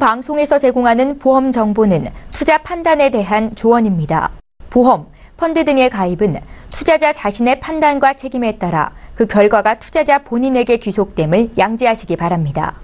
방송에서 제공하는 보험 정보는 투자 판단에 대한 조언입니다. 보험, 펀드 등의 가입은 투자자 자신의 판단과 책임에 따라 그 결과가 투자자 본인에게 귀속됨을 양지하시기 바랍니다.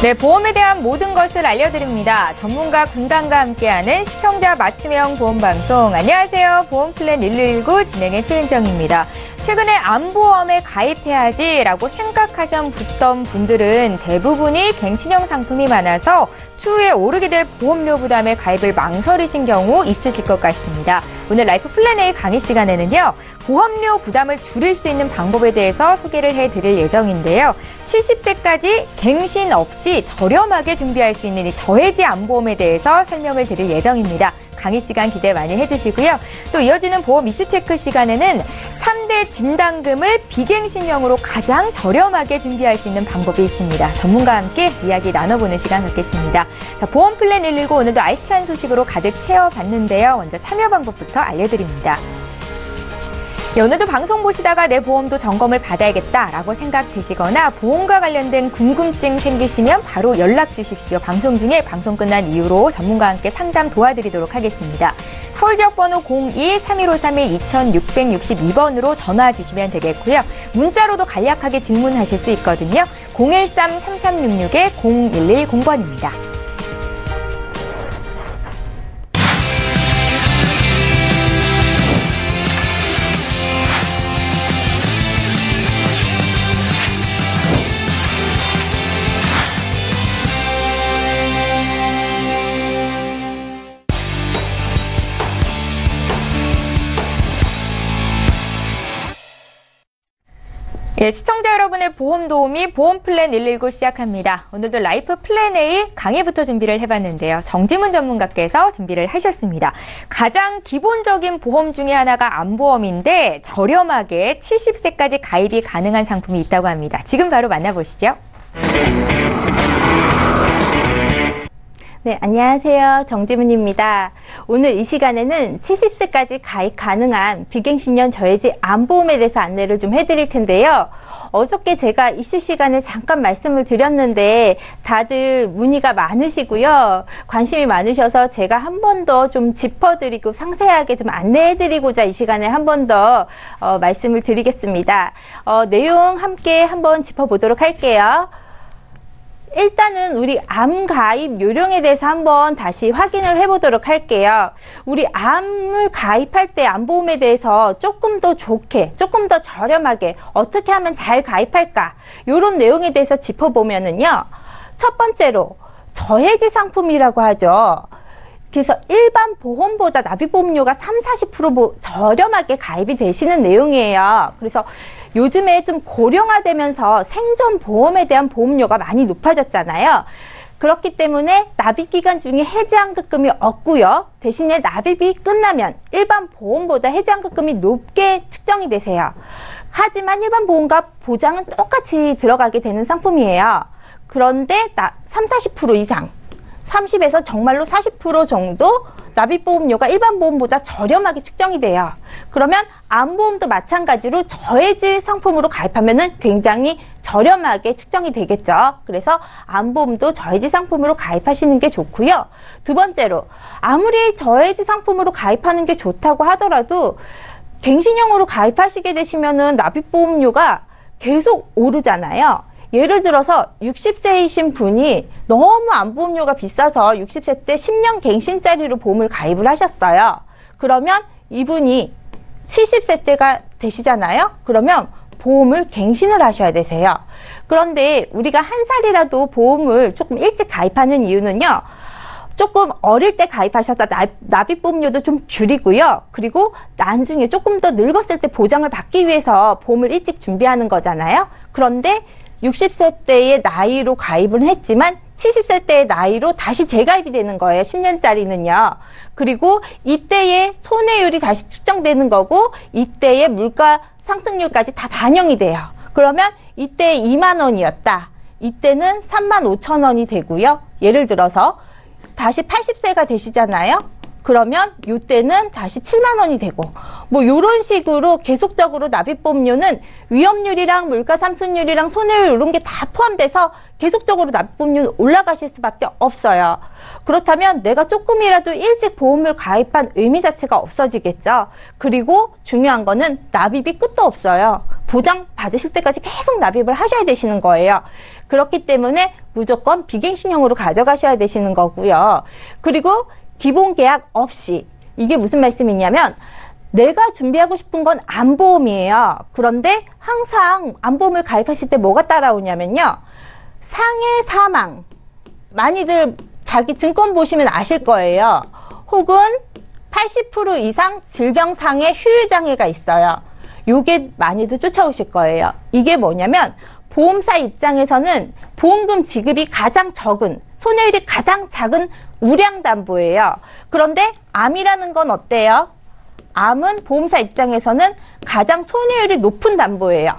네, 보험에 대한 모든 것을 알려드립니다. 전문가 군단과 함께하는 시청자 맞춤형 보험방송. 안녕하세요. 보험플랜 1119 진행의 최은정입니다. 최근에 암보험에 가입해야지라고 생각하셨던 분들은 대부분이 갱신형 상품이 많아서 추후에 오르게 될 보험료 부담에 가입을 망설이신 경우 있으실 것 같습니다. 오늘 라이프 플랜 A 강의 시간에는요, 보험료 부담을 줄일 수 있는 방법에 대해서 소개를 해드릴 예정인데요. 70세까지 갱신 없이 저렴하게 준비할 수 있는 이 저해지 암보험에 대해서 설명을 드릴 예정입니다. 강의 시간 기대 많이 해주시고요. 또 이어지는 보험 이슈 체크 시간에는 3대 진단금을 비갱신형으로 가장 저렴하게 준비할 수 있는 방법이 있습니다. 전문가와 함께 이야기 나눠보는 시간 갖겠습니다. 자, 보험 플랜 119 오늘도 알찬 소식으로 가득 채워봤는데요. 먼저 참여 방법부터 알려드립니다. 예, 오늘도 방송 보시다가 내 보험도 점검을 받아야겠다라고 생각되시거나 보험과 관련된 궁금증 생기시면 바로 연락 주십시오. 방송 중에 방송 끝난 이후로 전문가와 함께 상담 도와드리도록 하겠습니다. 서울지역번호 02-3153-2662번으로 전화 주시면 되겠고요. 문자로도 간략하게 질문하실 수 있거든요. 013-3366-0110번입니다. 예, 시청자 여러분의 보험 도우미 보험 플랜 119 시작합니다. 오늘도 라이프 플랜 A 강의부터 준비를 해봤는데요. 정지문 전문가께서 준비를 하셨습니다. 가장 기본적인 보험 중에 하나가 암보험인데 저렴하게 70세까지 가입이 가능한 상품이 있다고 합니다. 지금 바로 만나보시죠. 네, 안녕하세요. 정지문입니다. 오늘 이 시간에는 70세까지 가입 가능한 비갱신형 저해지 암보험에 대해서 안내를 좀 해드릴 텐데요. 어저께 제가 이슈 시간에 잠깐 말씀을 드렸는데 다들 문의가 많으시고요. 관심이 많으셔서 제가 한 번 더 좀 짚어드리고 상세하게 좀 안내해드리고자 이 시간에 한 번 더 말씀을 드리겠습니다. 내용 함께 한번 짚어보도록 할게요. 일단은 우리 암 가입 요령에 대해서 한번 다시 확인을 해보도록 할게요. 우리 암을 가입할 때 암보험에 대해서 조금 더 좋게, 조금 더 저렴하게 어떻게 하면 잘 가입할까? 이런 내용에 대해서 짚어보면은요. 첫 번째로 저해지 상품이라고 하죠. 그래서 일반 보험보다 납입보험료가 30-40% 저렴하게 가입이 되시는 내용이에요. 그래서 요즘에 좀 고령화되면서 생존보험에 대한 보험료가 많이 높아졌잖아요. 그렇기 때문에 납입기간 중에 해지환급금이 없고요. 대신에 납입이 끝나면 일반 보험보다 해지환급금이 높게 측정이 되세요. 하지만 일반 보험과 보장은 똑같이 들어가게 되는 상품이에요. 그런데 30-40% 이상 30에서 정말로 40% 정도 납입보험료가 일반 보험보다 저렴하게 측정이 돼요. 그러면 암보험도 마찬가지로 저해지 상품으로 가입하면은 굉장히 저렴하게 측정이 되겠죠. 그래서 암보험도 저해지 상품으로 가입하시는 게 좋고요. 두 번째로 아무리 저해지 상품으로 가입하는 게 좋다고 하더라도 갱신형으로 가입하시게 되시면은 납입보험료가 계속 오르잖아요. 예를 들어서 60세이신 분이 너무 암보험료가 비싸서 60세 때 10년 갱신짜리로 보험을 가입을 하셨어요. 그러면 이분이 70세 때가 되시잖아요. 그러면 보험을 갱신을 하셔야 되세요. 그런데 우리가 한 살이라도 보험을 조금 일찍 가입하는 이유는요. 조금 어릴 때 가입하셔서 납입보험료도 좀 줄이고요. 그리고 나중에 조금 더 늙었을 때 보장을 받기 위해서 보험을 일찍 준비하는 거잖아요. 그런데 60세 때의 나이로 가입을 했지만 70세 때의 나이로 다시 재가입이 되는 거예요. 10년짜리는요. 그리고 이때의 손해율이 다시 측정되는 거고 이때의 물가 상승률까지 다 반영이 돼요. 그러면 이때 2만 원이었다. 이때는 3만 5천 원이 되고요. 예를 들어서 다시 80세가 되시잖아요. 그러면 요때는 다시 7만 원이 되고 뭐 요런 식으로 계속적으로 납입보험료는 위험률이랑 물가상승률이랑 손해율 이런 게 다 포함돼서 계속적으로 납입보험료는 올라가실 수밖에 없어요. 그렇다면 내가 조금이라도 일찍 보험을 가입한 의미 자체가 없어지겠죠. 그리고 중요한 거는 납입이 끝도 없어요. 보장 받으실 때까지 계속 납입을 하셔야 되시는 거예요. 그렇기 때문에 무조건 비갱신형으로 가져가셔야 되시는 거고요. 그리고 기본 계약 없이, 이게 무슨 말씀이냐면 내가 준비하고 싶은 건 암보험이에요. 그런데 항상 암보험을 가입하실 때 뭐가 따라오냐면요, 상해 사망, 많이들 자기 증권 보시면 아실 거예요. 혹은 80% 이상 질병상해 휴유장애가 있어요. 요게 많이들 쫓아오실 거예요. 이게 뭐냐면 보험사 입장에서는 보험금 지급이 가장 적은, 손해율이 가장 작은 우량담보예요. 그런데 암이라는 건 어때요? 암은 보험사 입장에서는 가장 손해율이 높은 담보예요.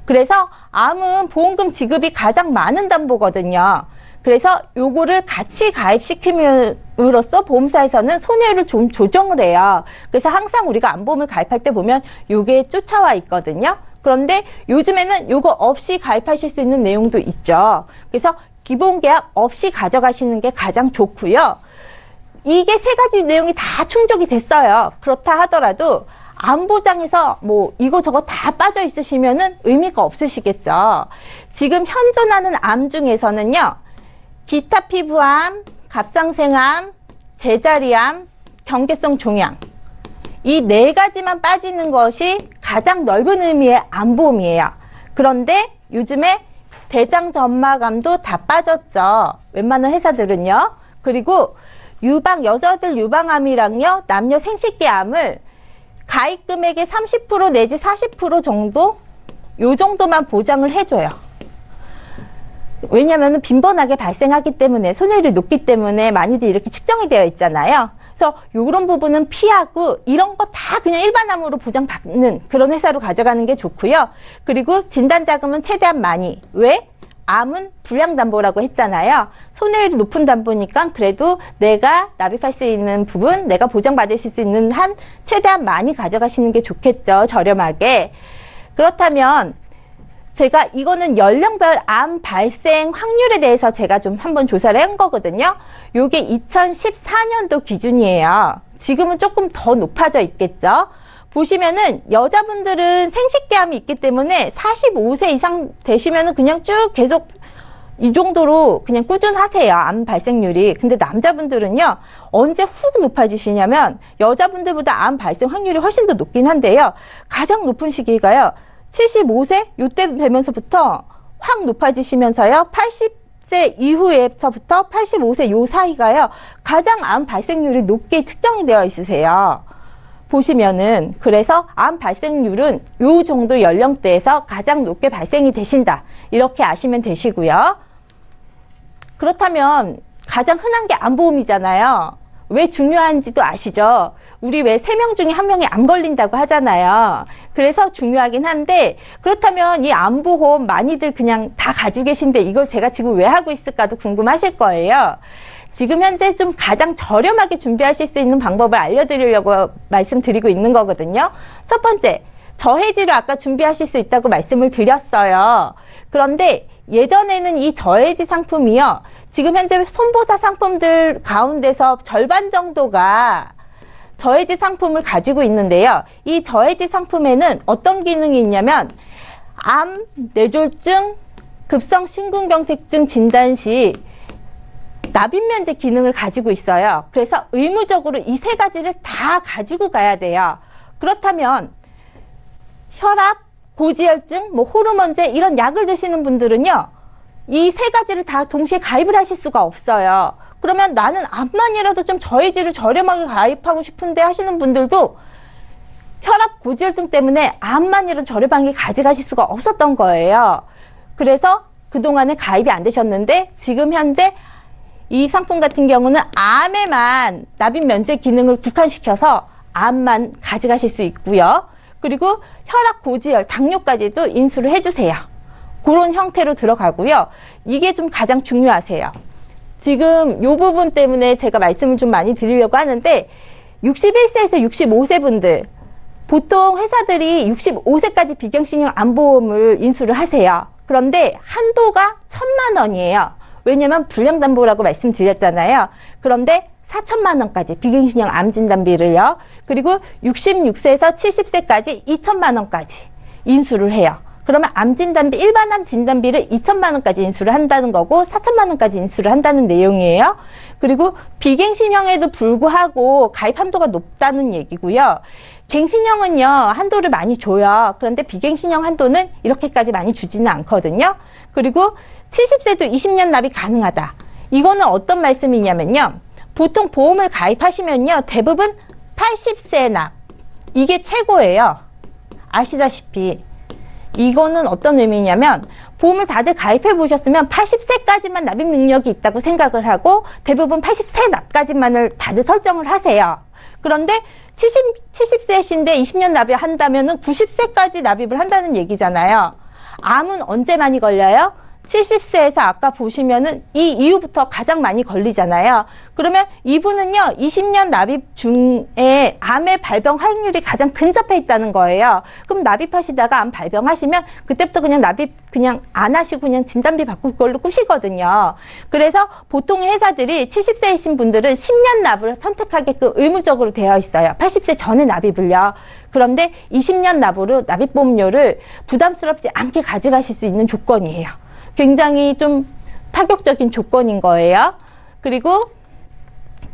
그래서 암은 보험금 지급이 가장 많은 담보거든요. 그래서 요거를 같이 가입시킴으로써 보험사에서는 손해율을 좀 조정을 해요. 그래서 항상 우리가 암보험을 가입할 때 보면 요게 쫓아와 있거든요. 그런데 요즘에는 요거 없이 가입하실 수 있는 내용도 있죠. 그래서 기본 계약 없이 가져가시는 게 가장 좋고요. 이게 세 가지 내용이 다 충족이 됐어요. 그렇다 하더라도 암보장에서 뭐 이거 저거 다 빠져 있으시면은 의미가 없으시겠죠. 지금 현존하는 암 중에서는요, 기타 피부암, 갑상생암, 제자리암, 경계성 종양, 이 네 가지만 빠지는 것이 가장 넓은 의미의 암보험이에요. 그런데 요즘에 대장 점마감도 다 빠졌죠. 웬만한 회사들은요. 그리고 여자들 유방암이랑요, 남녀 생식기암을 가입 금액의 30% 내지 40% 정도, 요 정도만 보장을 해줘요. 왜냐하면 빈번하게 발생하기 때문에, 손해율이 높기 때문에 많이들 이렇게 측정이 되어 있잖아요. 그래서 요런 부분은 피하고 이런 거 다 그냥 일반암으로 보장받는 그런 회사로 가져가는 게 좋고요. 그리고 진단자금은 최대한 많이. 왜? 암은 불량담보라고 했잖아요. 손해율이 높은 담보니까 그래도 내가 납입할 수 있는 부분, 내가 보장받으실 수 있는 한 최대한 많이 가져가시는 게 좋겠죠. 저렴하게. 그렇다면 제가 이거는 연령별 암 발생 확률에 대해서 제가 좀 한번 조사를 한 거거든요. 요게 2014년도 기준이에요. 지금은 조금 더 높아져 있겠죠. 보시면은 여자분들은 생식기암이 있기 때문에 45세 이상 되시면은 그냥 쭉 계속 이 정도로 그냥 꾸준하세요. 암 발생률이. 근데 남자분들은요, 언제 훅 높아지시냐면 여자분들보다 암 발생 확률이 훨씬 더 높긴 한데요. 가장 높은 시기가요, 75세 요때 되면서부터 확 높아지시면서요, 80세 이후에서부터 85세 요 사이가요, 가장 암 발생률이 높게 측정이 되어 있으세요. 보시면은, 그래서 암 발생률은 요 정도 연령대에서 가장 높게 발생이 되신다, 이렇게 아시면 되시고요. 그렇다면 가장 흔한 게 암보험이잖아요. 왜 중요한지도 아시죠? 우리 왜 3명 중에 1명이 암 걸린다고 하잖아요. 그래서 중요하긴 한데, 그렇다면 이 암보험 많이들 그냥 다 가지고 계신데 이걸 제가 지금 왜 하고 있을까도 궁금하실 거예요. 지금 현재 좀 가장 저렴하게 준비하실 수 있는 방법을 알려드리려고 말씀드리고 있는 거거든요. 첫 번째, 저해지로 아까 준비하실 수 있다고 말씀을 드렸어요. 그런데 예전에는 이 저해지 상품이요, 지금 현재 손보사 상품들 가운데서 절반 정도가 저해지 상품을 가지고 있는데요. 이 저해지 상품에는 어떤 기능이 있냐면 암, 뇌졸중, 급성 심근경색증 진단 시 납입면제 기능을 가지고 있어요. 그래서 의무적으로 이 세 가지를 다 가지고 가야 돼요. 그렇다면 혈압, 고지혈증, 뭐 호르몬제 이런 약을 드시는 분들은요, 이 세 가지를 다 동시에 가입을 하실 수가 없어요. 그러면 나는 암만이라도 좀 저해지를 저렴하게 가입하고 싶은데 하시는 분들도 혈압, 고지혈증 때문에 암만이라도 저렴하게 가져가실 수가 없었던 거예요. 그래서 그동안에 가입이 안 되셨는데 지금 현재 이 상품 같은 경우는 암에만 납입 면제 기능을 국한시켜서 암만 가져가실 수 있고요. 그리고 혈압, 고지혈, 당뇨까지도 인수를 해주세요. 그런 형태로 들어가고요. 이게 좀 가장 중요하세요. 지금 이 부분 때문에 제가 말씀을 좀 많이 드리려고 하는데, 61세에서 65세 분들, 보통 회사들이 65세까지 비갱신형 암보험을 인수를 하세요. 그런데 한도가 1,000만 원이에요. 왜냐면 불량담보라고 말씀드렸잖아요. 그런데 4천만 원까지 비갱신형 암진단비를요. 그리고 66세에서 70세까지 2천만 원까지 인수를 해요. 그러면 암진단비, 일반암 진단비를 2천만 원까지 인수를 한다는 거고 4천만 원까지 인수를 한다는 내용이에요. 그리고 비갱신형에도 불구하고 가입 한도가 높다는 얘기고요. 갱신형은요, 한도를 많이 줘요. 그런데 비갱신형 한도는 이렇게까지 많이 주지는 않거든요. 그리고 70세도 20년 납입 가능하다. 이거는 어떤 말씀이냐면요. 보통 보험을 가입하시면요, 대부분 80세 납. 이게 최고예요. 아시다시피. 이거는 어떤 의미냐면 보험을 다들 가입해 보셨으면 80세까지만 납입 능력이 있다고 생각을 하고 대부분 80세 납까지만을 다들 설정을 하세요. 그런데 70세신데 20년 납입한다면 90세까지 납입을 한다는 얘기잖아요. 암은 언제 많이 걸려요? 70세에서 아까 보시면은 이 이후부터 가장 많이 걸리잖아요. 그러면 이분은요, 20년 납입 중에 암의 발병 확률이 가장 근접해 있다는 거예요. 그럼 납입하시다가 암 발병하시면 그때부터 그냥 납입 그냥 안 하시고 그냥 진단비 받고 그걸로 꾸시거든요. 그래서 보통의 회사들이 70세이신 분들은 10년 납을 선택하게끔 의무적으로 되어 있어요. 80세 전에 납입을요. 그런데 20년 납으로 납입보험료를 부담스럽지 않게 가져가실 수 있는 조건이에요. 굉장히 좀 파격적인 조건인 거예요. 그리고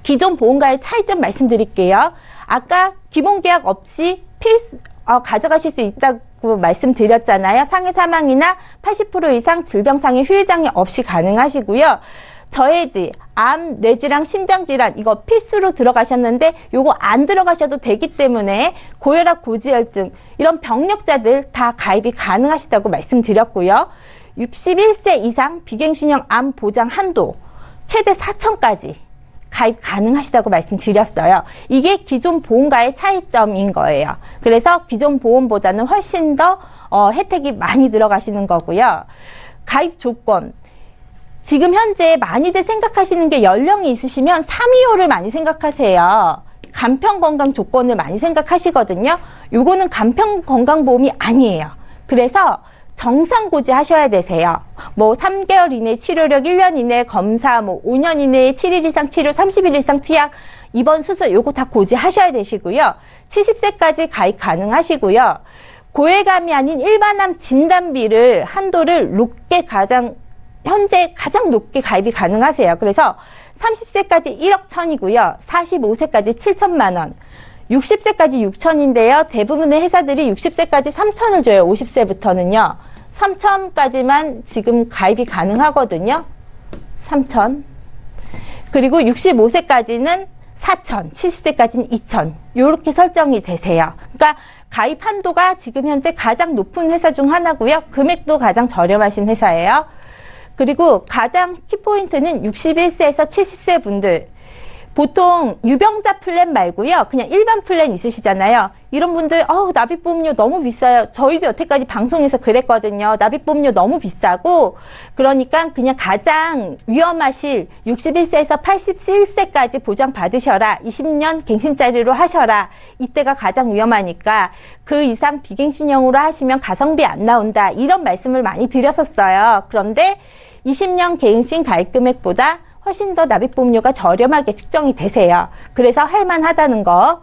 기존 보험과의 차이점 말씀드릴게요. 아까 기본계약 없이 가져가실 수 있다고 말씀드렸잖아요. 상해 사망이나 80% 이상 질병상해 후유장애 없이 가능하시고요. 저해지, 암, 뇌질환, 심장질환 이거 필수로 들어가셨는데 요거 안 들어가셔도 되기 때문에 고혈압, 고지혈증 이런 병력자들 다 가입이 가능하시다고 말씀드렸고요. 61세 이상 비갱신형 암 보장 한도 최대 4천까지 가입 가능하시다고 말씀드렸어요. 이게 기존 보험과의 차이점인 거예요. 그래서 기존 보험보다는 훨씬 더 혜택이 많이 들어가시는 거고요. 가입 조건. 지금 현재 많이들 생각하시는 게 연령이 있으시면 325를 많이 생각하세요. 간편건강 조건을 많이 생각하시거든요. 요거는 간편건강보험이 아니에요. 그래서 정상고지 하셔야 되세요. 뭐 3개월 이내 치료력, 1년 이내 검사, 뭐 5년 이내에 7일 이상 치료, 30일 이상 투약, 입원 수술 요거 다 고지하셔야 되시고요. 70세까지 가입 가능하시고요. 고액암이 아닌 일반암 진단비를 한도를 높게 현재 가장 높게 가입이 가능하세요. 그래서 30세까지 1억 1,000이고요. 45세까지 7천만 원. 60세까지 6천인데요. 대부분의 회사들이 60세까지 3천을 줘요. 50세부터는요. 3천까지만 지금 가입이 가능하거든요. 3천. 그리고 65세까지는 4천, 70세까지는 2천. 요렇게 설정이 되세요. 그러니까 가입 한도가 지금 현재 가장 높은 회사 중 하나고요. 금액도 가장 저렴하신 회사예요. 그리고 가장 키포인트는 61세에서 70세 분들. 보통 유병자 플랜 말고요. 그냥 일반 플랜 있으시잖아요. 이런 분들 납입보험료 너무 비싸요. 저희도 여태까지 방송에서 그랬거든요. 납입보험료 너무 비싸고 그러니까 그냥 가장 위험하실 61세에서 81세까지 보장 받으셔라. 20년 갱신짜리로 하셔라. 이때가 가장 위험하니까 그 이상 비갱신형으로 하시면 가성비 안 나온다. 이런 말씀을 많이 드렸었어요. 그런데 20년 갱신 가입 금액보다 훨씬 더 납입보험료가 저렴하게 측정이 되세요. 그래서 할만하다는 거.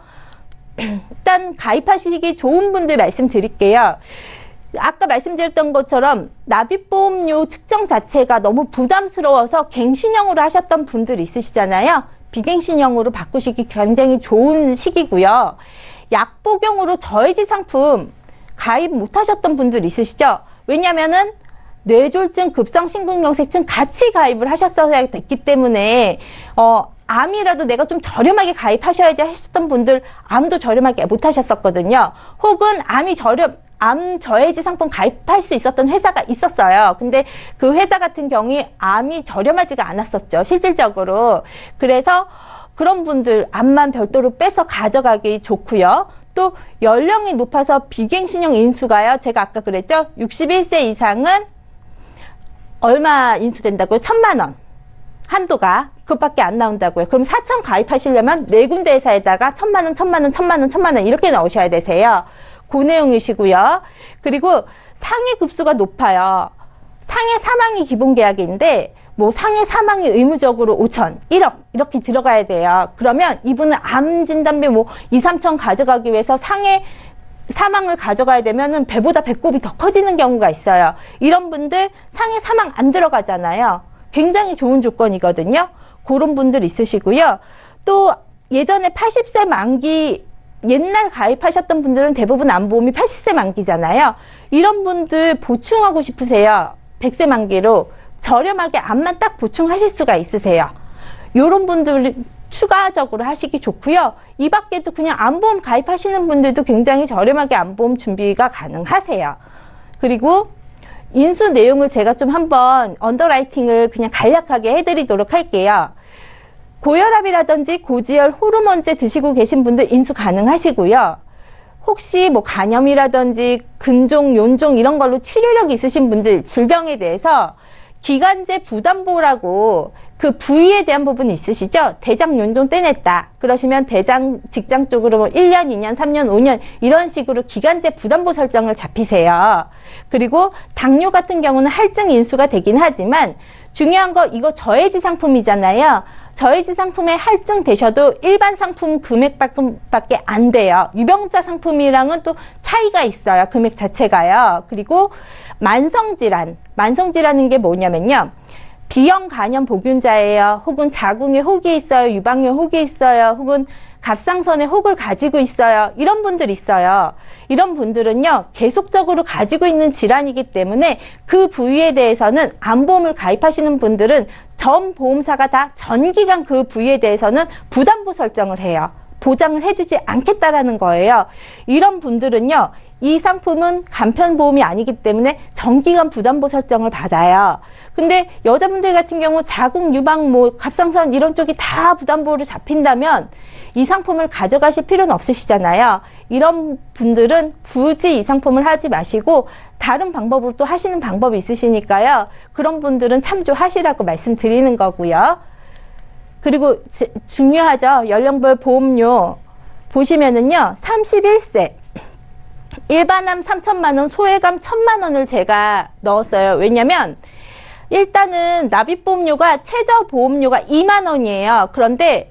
일단 가입하시기 좋은 분들 말씀드릴게요. 아까 말씀드렸던 것처럼 납입보험료 측정 자체가 너무 부담스러워서 갱신형으로 하셨던 분들 있으시잖아요. 비갱신형으로 바꾸시기 굉장히 좋은 시기고요. 약복용으로 저해지 상품 가입 못하셨던 분들 있으시죠? 왜냐면은 뇌졸중, 급성심근경색증 같이 가입을 하셨어야 됐기 때문에 암이라도 내가 좀 저렴하게 가입하셔야지 하셨던 분들 암도 저렴하게 못 하셨었거든요. 혹은 암 저해지 상품 가입할 수 있었던 회사가 있었어요. 근데 그 회사 같은 경우에 암이 저렴하지가 않았었죠. 실질적으로. 그래서 그런 분들 암만 별도로 빼서 가져가기 좋고요. 또 연령이 높아서 비갱신형 인수가요. 제가 아까 그랬죠. 61세 이상은 얼마 인수된다고요? 1,000만 원. 한도가 그것밖에 안 나온다고요. 그럼 4천 가입하시려면 4군데 회사에다가 1,000만 원, 1,000만 원, 1,000만 원, 1,000만 원 이렇게 넣으셔야 되세요. 그 내용이시고요. 그리고 상해 급수가 높아요. 상해 사망이 기본 계약인데 뭐 상해 사망이 의무적으로 5천, 1억 이렇게 들어가야 돼요. 그러면 이분은 암 진단비 뭐 2, 3천 가져가기 위해서 상해 사망을 가져가야 되면은 배보다 배꼽이 더 커지는 경우가 있어요. 이런 분들 상해 사망 안 들어가잖아요. 굉장히 좋은 조건이거든요. 그런 분들 있으시고요. 또 예전에 80세 만기 옛날 가입하셨던 분들은 대부분 암보험이 80세 만기잖아요. 이런 분들 보충하고 싶으세요. 100세 만기로 저렴하게 암만 딱 보충하실 수가 있으세요. 이런 분들 추가적으로 하시기 좋고요. 이 밖에도 그냥 암보험 가입하시는 분들도 굉장히 저렴하게 암보험 준비가 가능하세요. 그리고 인수 내용을 제가 좀 한번 언더라이팅을 그냥 간략하게 해드리도록 할게요. 고혈압이라든지 고지혈 호르몬제 드시고 계신 분들 인수 가능하시고요. 혹시 뭐 간염이라든지 근종, 연종 이런 걸로 치료력이 있으신 분들 질병에 대해서 기간제 부담보라고 그 부위에 대한 부분이 있으시죠? 대장 연종 떼냈다. 그러시면 대장 직장 쪽으로 뭐 1년, 2년, 3년, 5년 이런 식으로 기간제 부담보 설정을 잡히세요. 그리고 당뇨 같은 경우는 할증 인수가 되긴 하지만 중요한 거 이거 저해지 상품이잖아요. 저해지 상품에 할증 되셔도 일반 상품 금액밖에 안 돼요. 유병자 상품이랑은 또 차이가 있어요. 금액 자체가요. 그리고 만성질환인 게 뭐냐면요. B형 간염 보균자예요. 혹은 자궁에 혹이 있어요. 유방에 혹이 있어요. 혹은 갑상선에 혹을 가지고 있어요. 이런 분들 있어요. 이런 분들은요. 계속적으로 가지고 있는 질환이기 때문에 그 부위에 대해서는 암보험을 가입하시는 분들은 전 보험사가 다 전기간 그 부위에 대해서는 부담보 설정을 해요. 보장을 해주지 않겠다라는 거예요. 이런 분들은요. 이 상품은 간편보험이 아니기 때문에 정기간 부담보 설정을 받아요. 근데 여자분들 같은 경우 자궁, 유방, 뭐 갑상선 이런 쪽이 다 부담보로 잡힌다면 이 상품을 가져가실 필요는 없으시잖아요. 이런 분들은 굳이 이 상품을 하지 마시고 다른 방법으로 또 하시는 방법이 있으시니까요. 그런 분들은 참조하시라고 말씀드리는 거고요. 그리고 중요하죠. 연령별 보험료 보시면은요. 31세 일반암 3천만 원, 소외감 1,000만 원을 제가 넣었어요. 왜냐면 일단은 납입보험료가 최저 보험료가 2만 원이에요. 그런데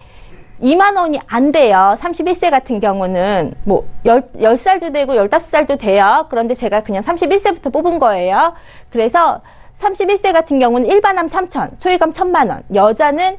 2만 원이 안 돼요. 31세 같은 경우는 뭐 10살도 되고 15살도 돼요. 그런데 제가 그냥 31세부터 뽑은 거예요. 그래서 31세 같은 경우는 일반암 3천, 소외감 1,000만 원, 여자는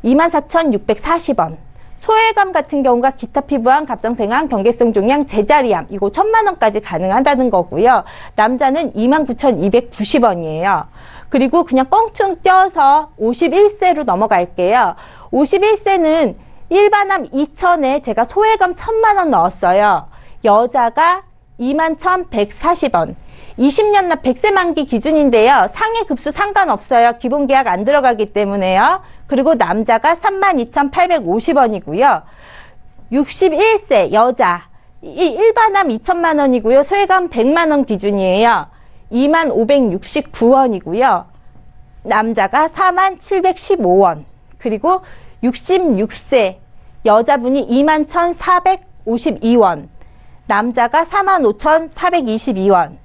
24,640원. 소외감 같은 경우가 기타 피부암, 갑상생암, 경계성 종양, 제자리암 이거 1,000만 원까지 가능하다는 거고요. 남자는 29,290원이에요. 그리고 그냥 껑충 떼어서 51세로 넘어갈게요. 51세는 일반암 2천에 제가 소외감 1,000만 원 넣었어요. 여자가 21,140원. 20년 납 100세 만기 기준인데요. 상해 급수 상관없어요. 기본 계약 안 들어가기 때문에요. 그리고 남자가 32,850원이고요. 61세 여자 이 일반암 2천만 원이고요. 소외감 100만 원 기준이에요. 25,569원이고요. 남자가 47,715원. 그리고 66세 여자분이 21,452원. 남자가 45,422원.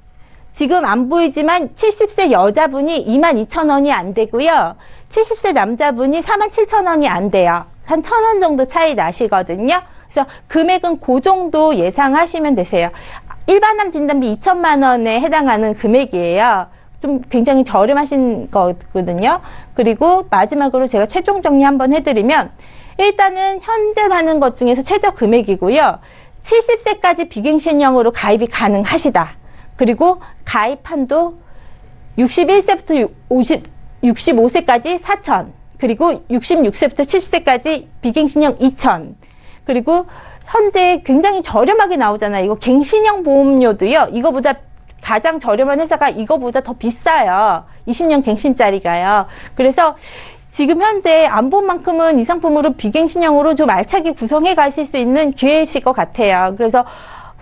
지금 안 보이지만 70세 여자분이 22,000원이 안 되고요. 70세 남자분이 47,000원이 안 돼요. 한 1,000원 정도 차이 나시거든요. 그래서 금액은 그 정도 예상하시면 되세요. 일반암 진단비 2천만 원에 해당하는 금액이에요. 좀 굉장히 저렴하신 거거든요. 그리고 마지막으로 제가 최종 정리 한번 해드리면 일단은 현재 하는 것 중에서 최저 금액이고요. 70세까지 비갱신형으로 가입이 가능하시다. 그리고 가입 한도 61세부터 65세까지 4천, 그리고 66세부터 70세까지 비갱신형 2천, 그리고 현재 굉장히 저렴하게 나오잖아요. 이거 갱신형 보험료도요. 이거보다 가장 저렴한 회사가 이거보다 더 비싸요. 20년 갱신짜리가요. 그래서 지금 현재 암보험만큼은 이 상품으로 비갱신형으로 좀 알차게 구성해 가실 수 있는 기회이실 것 같아요. 그래서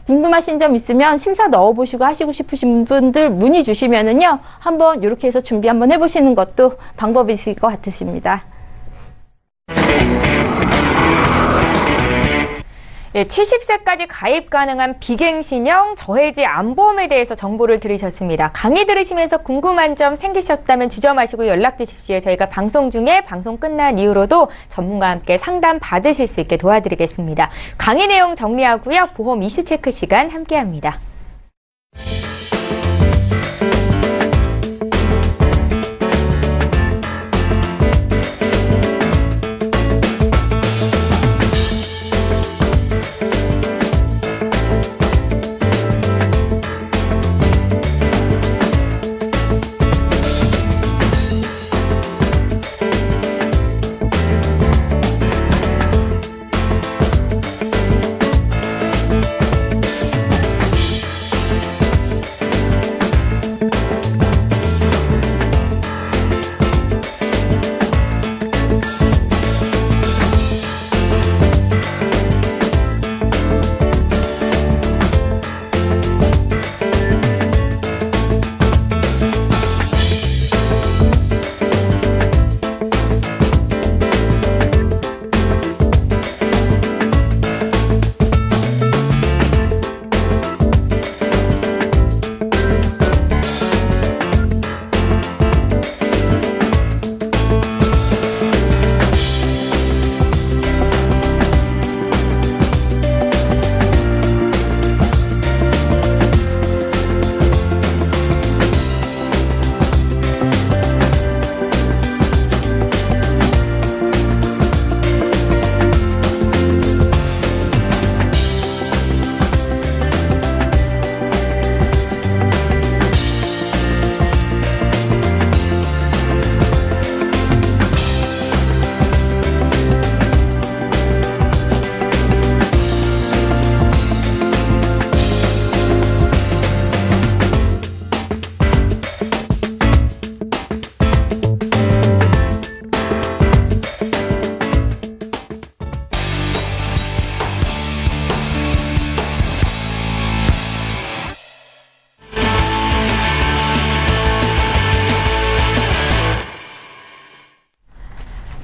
궁금하신 점 있으면 심사 넣어보시고 하시고 싶으신 분들 문의 주시면은요. 한번 이렇게 해서 준비 한번 해보시는 것도 방법이실 것 같으십니다. 네, 70세까지 가입 가능한 비갱신형 저해지 안보험에 대해서 정보를 들으셨습니다. 강의 들으시면서 궁금한 점 생기셨다면 주저마시고 연락 주십시오. 저희가 방송 중에 방송 끝난 이후로도 전문가와 함께 상담 받으실 수 있게 도와드리겠습니다. 강의 내용 정리하고요. 보험 이슈 체크 시간 함께합니다.